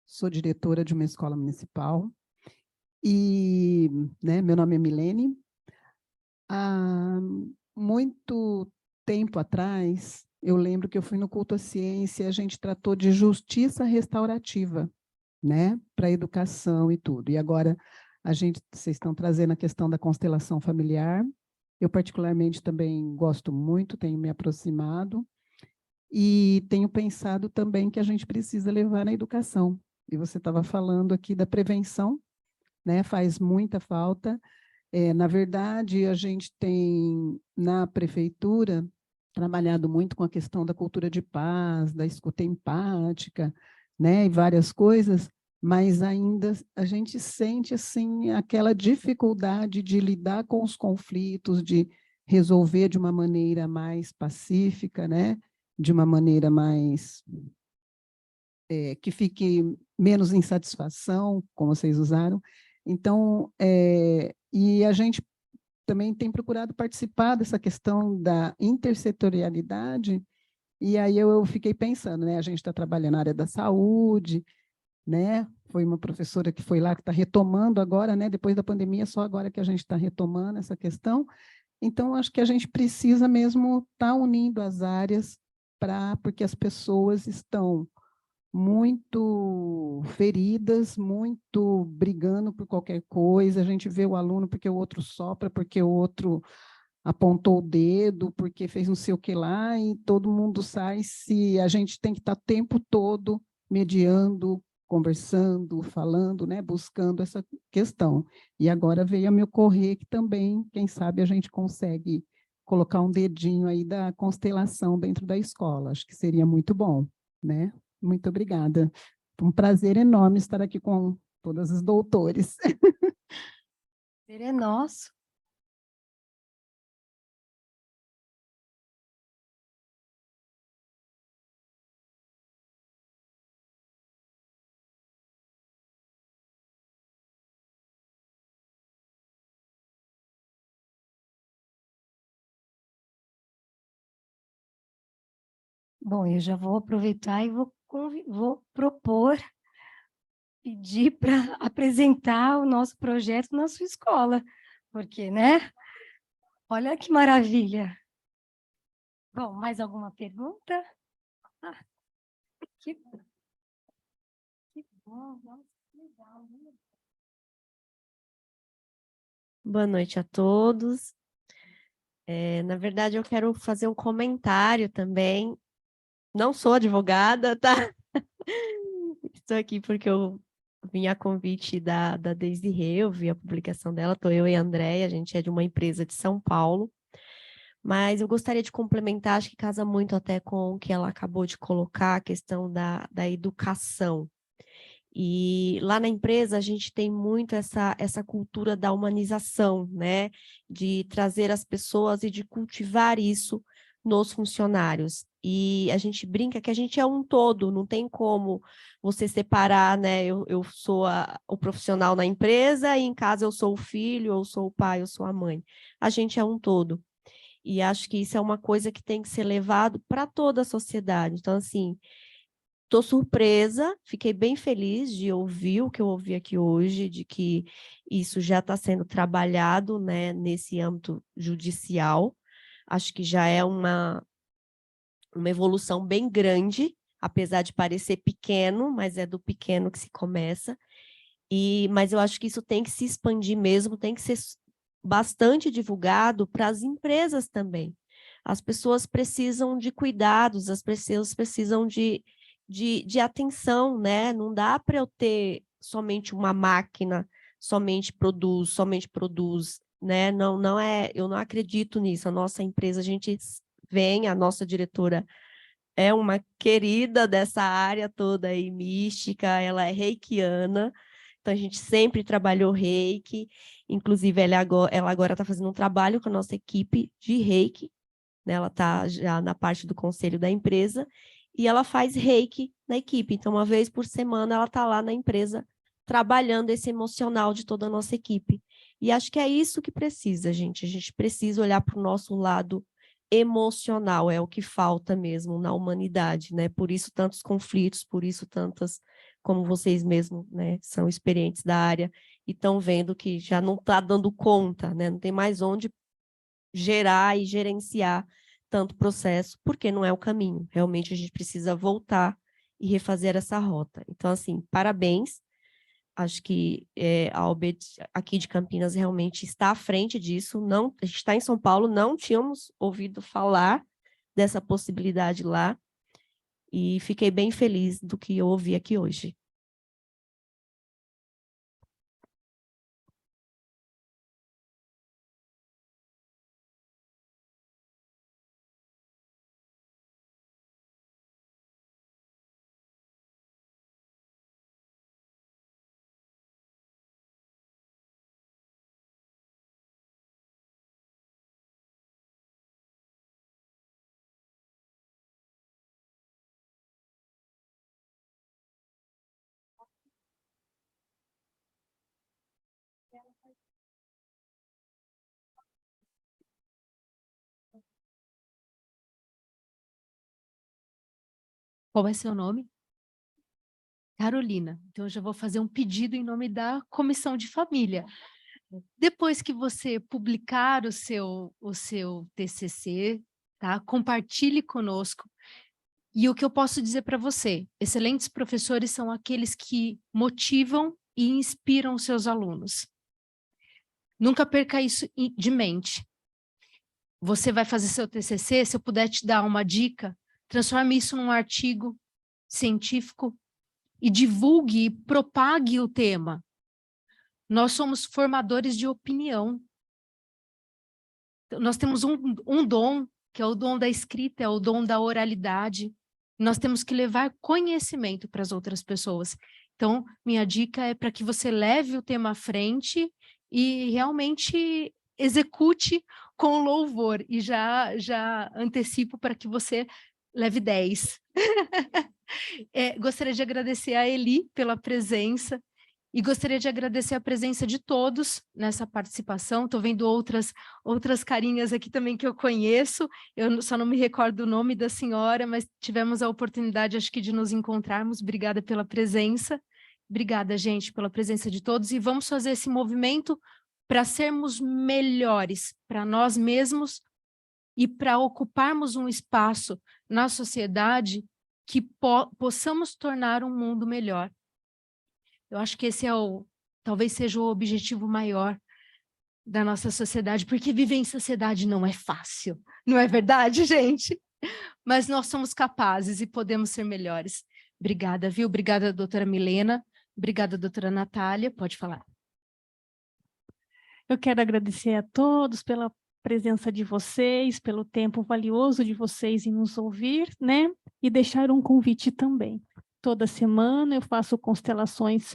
sou diretora de uma escola municipal e, né, meu nome é Milene. Há muito tempo atrás, eu lembro que eu fui no Culto à Ciência e a gente tratou de justiça restaurativa, né, para a educação e tudo. E agora vocês estão trazendo a questão da constelação familiar. Eu particularmente também gosto muito, tenho me aproximado e tenho pensado também que a gente precisa levar na educação. E você estava falando aqui da prevenção, né, faz muita falta. Na verdade, a gente tem na prefeitura trabalhado muito com a questão da cultura de paz, da escuta empática, né, e várias coisas, mas ainda a gente sente assim aquela dificuldade de lidar com os conflitos, de resolver de uma maneira mais pacífica, né, de uma maneira mais que fique menos insatisfação, como vocês usaram. Então, e a gente também tem procurado participar dessa questão da intersetorialidade, e aí eu fiquei pensando, né? A gente está trabalhando na área da saúde, né? Foi uma professora que foi lá, que está retomando agora, né? Depois da pandemia, só agora que a gente está retomando essa questão. Então, acho que a gente precisa mesmo estar unindo as áreas, porque as pessoas estão muito feridas, muito brigando por qualquer coisa. A gente vê o aluno porque o outro sopra, porque o outro apontou o dedo, porque fez não sei o que lá, e todo mundo sai. Se a gente tem que estar o tempo todo mediando, conversando, falando, né, buscando essa questão. E agora veio a me ocorrer que também, quem sabe, a gente consegue colocar um dedinho aí da constelação dentro da escola. Acho que seria muito bom, né? Muito obrigada. Um prazer enorme estar aqui com todos os doutores. Ele é nosso. Bom, eu já vou aproveitar e vou propor, pedir para apresentar o nosso projeto na sua escola, porque, né? Olha que maravilha. Bom, mais alguma pergunta? Ah, que bom, nossa, que legal. Boa noite a todos. Na verdade, eu quero fazer um comentário também. Não sou advogada, tá? Estou aqui porque eu vim a convite da Desirê, eu vi a publicação dela, estou eu e a Andréia, a gente é de uma empresa de São Paulo, mas eu gostaria de complementar, acho que casa muito até com o que ela acabou de colocar, a questão da educação. E lá na empresa a gente tem muito essa cultura da humanização, né? De trazer as pessoas e de cultivar isso nos funcionários. E a gente brinca que a gente é um todo, não tem como você separar, né? Eu sou o profissional na empresa e em casa eu sou o filho, eu sou o pai, eu sou a mãe. A gente é um todo. E acho que isso é uma coisa que tem que ser levado para toda a sociedade. Então, assim, estou surpresa, fiquei bem feliz de ouvir o que eu ouvi aqui hoje, de que isso já está sendo trabalhado, né, nesse âmbito judicial. Acho que já é uma evolução bem grande, apesar de parecer pequeno, mas é do pequeno que se começa. Mas eu acho que isso tem que se expandir mesmo, tem que ser bastante divulgado para as empresas também. As pessoas precisam de cuidados, as pessoas precisam de atenção, né? Não dá para eu ter somente uma máquina, somente produz, né? Não é, eu não acredito nisso. A nossa empresa, a gente vem, a nossa diretora é uma querida dessa área toda aí, mística, ela é reikiana, então a gente sempre trabalhou reiki, inclusive ela agora está fazendo um trabalho com a nossa equipe de reiki, né? Ela está já na parte do conselho da empresa, e ela faz reiki na equipe, então uma vez por semana ela está lá na empresa trabalhando esse emocional de toda a nossa equipe. E acho que é isso que precisa, gente. A gente precisa olhar para o nosso lado emocional, é o que falta mesmo na humanidade, né? Por isso tantos conflitos, por isso tantas, como vocês mesmos, né, são experientes da área e estão vendo que já não está dando conta, né? Não tem mais onde gerar e gerenciar tanto processo, porque não é o caminho. Realmente a gente precisa voltar e refazer essa rota. Então, assim, parabéns. Acho que a OAB aqui de Campinas realmente está à frente disso. Não, a gente está em São Paulo, não tínhamos ouvido falar dessa possibilidade lá, e fiquei bem feliz do que eu ouvi aqui hoje. Qual é seu nome? Carolina. Então, eu já vou fazer um pedido em nome da Comissão de Família. Depois que você publicar o seu TCC, tá? Compartilhe conosco. E o que eu posso dizer para você? Excelentes professores são aqueles que motivam e inspiram os seus alunos. Nunca perca isso de mente. Você vai fazer seu TCC, se eu puder te dar uma dica, transforme isso num artigo científico e divulgue e propague o tema. Nós somos formadores de opinião. Nós temos um dom, que é o dom da escrita, é o dom da oralidade. Nós temos que levar conhecimento para as outras pessoas. Então, minha dica é para que você leve o tema à frente e realmente execute com louvor. E já antecipo para que você leve 10. Gostaria de agradecer a Eli pela presença e gostaria de agradecer a presença de todos nessa participação. Estou vendo outras carinhas aqui também que eu conheço, eu só não me recordo o nome da senhora, mas tivemos a oportunidade, acho que, de nos encontrarmos. Obrigada pela presença. Obrigada, gente, pela presença de todos, e vamos fazer esse movimento para sermos melhores para nós mesmos e para ocuparmos um espaço na sociedade que possamos tornar um mundo melhor. Eu acho que esse talvez seja o objetivo maior da nossa sociedade, porque viver em sociedade não é fácil, não é verdade, gente? Mas nós somos capazes e podemos ser melhores. Obrigada, viu? Obrigada, doutora Milena. Obrigada, doutora Natália. Pode falar. Eu quero agradecer a todos pela presença de vocês, pelo tempo valioso de vocês em nos ouvir, né? E deixar um convite também. Toda semana eu faço constelações,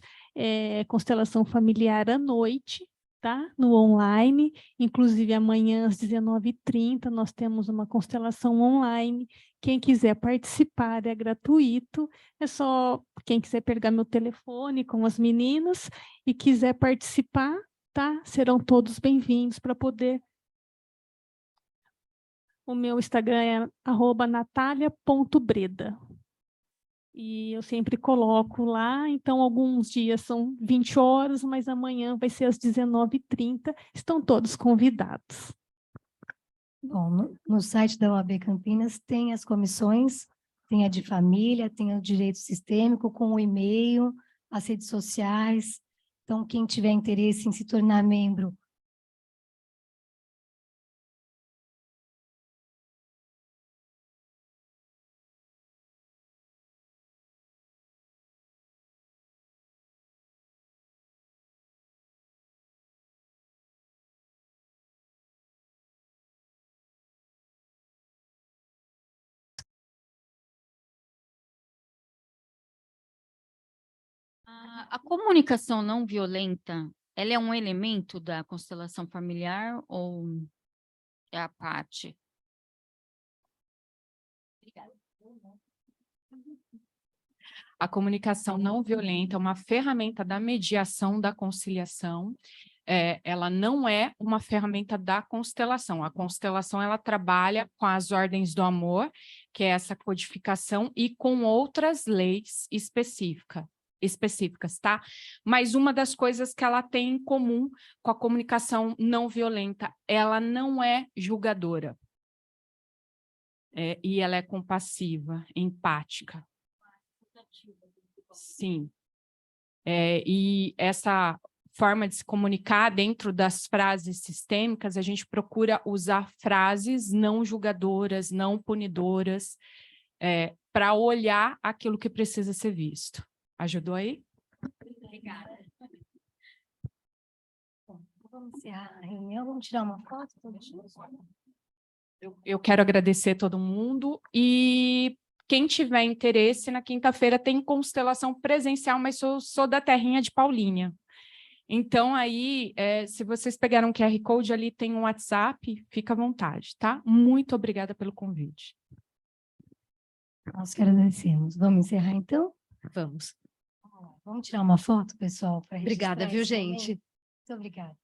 constelação familiar à noite, tá? No online, inclusive amanhã às 19h30 nós temos uma constelação online. Quem quiser participar é gratuito, é só quem quiser pegar meu telefone com as meninas e quiser participar, tá? Serão todos bem-vindos para poder... O meu Instagram é @natalia.breda. E eu sempre coloco lá, então alguns dias são 20 horas, mas amanhã vai ser às 19h30. Estão todos convidados. Bom, no site da OAB Campinas tem as comissões, tem a de família, tem o direito sistêmico, com o e-mail, as redes sociais. Então, quem tiver interesse em se tornar membro, A comunicação não violenta, ela é um elemento da constelação familiar ou é a parte? A comunicação não violenta é uma ferramenta da mediação, da conciliação. Ela não é uma ferramenta da constelação. A constelação, ela trabalha com as ordens do amor, que é essa codificação, e com outras leis específicas, tá? Mas uma das coisas que ela tem em comum com a comunicação não violenta, ela não é julgadora. E ela é compassiva, empática. Sim. E essa forma de se comunicar dentro das frases sistêmicas, a gente procura usar frases não julgadoras, não punidoras, para olhar aquilo que precisa ser visto. Ajudou aí? Obrigada. Bom, vamos encerrar a reunião, vamos tirar uma foto? Eu quero agradecer todo mundo e quem tiver interesse, na quinta-feira tem constelação presencial, mas sou da terrinha de Paulínia. Então, aí, se vocês pegaram o QR Code, ali tem um WhatsApp, fica à vontade, tá? Muito obrigada pelo convite. Nós que agradecemos. Vamos encerrar, então? Vamos. Vamos tirar uma foto, pessoal? Obrigada, viu, gente? Muito obrigada.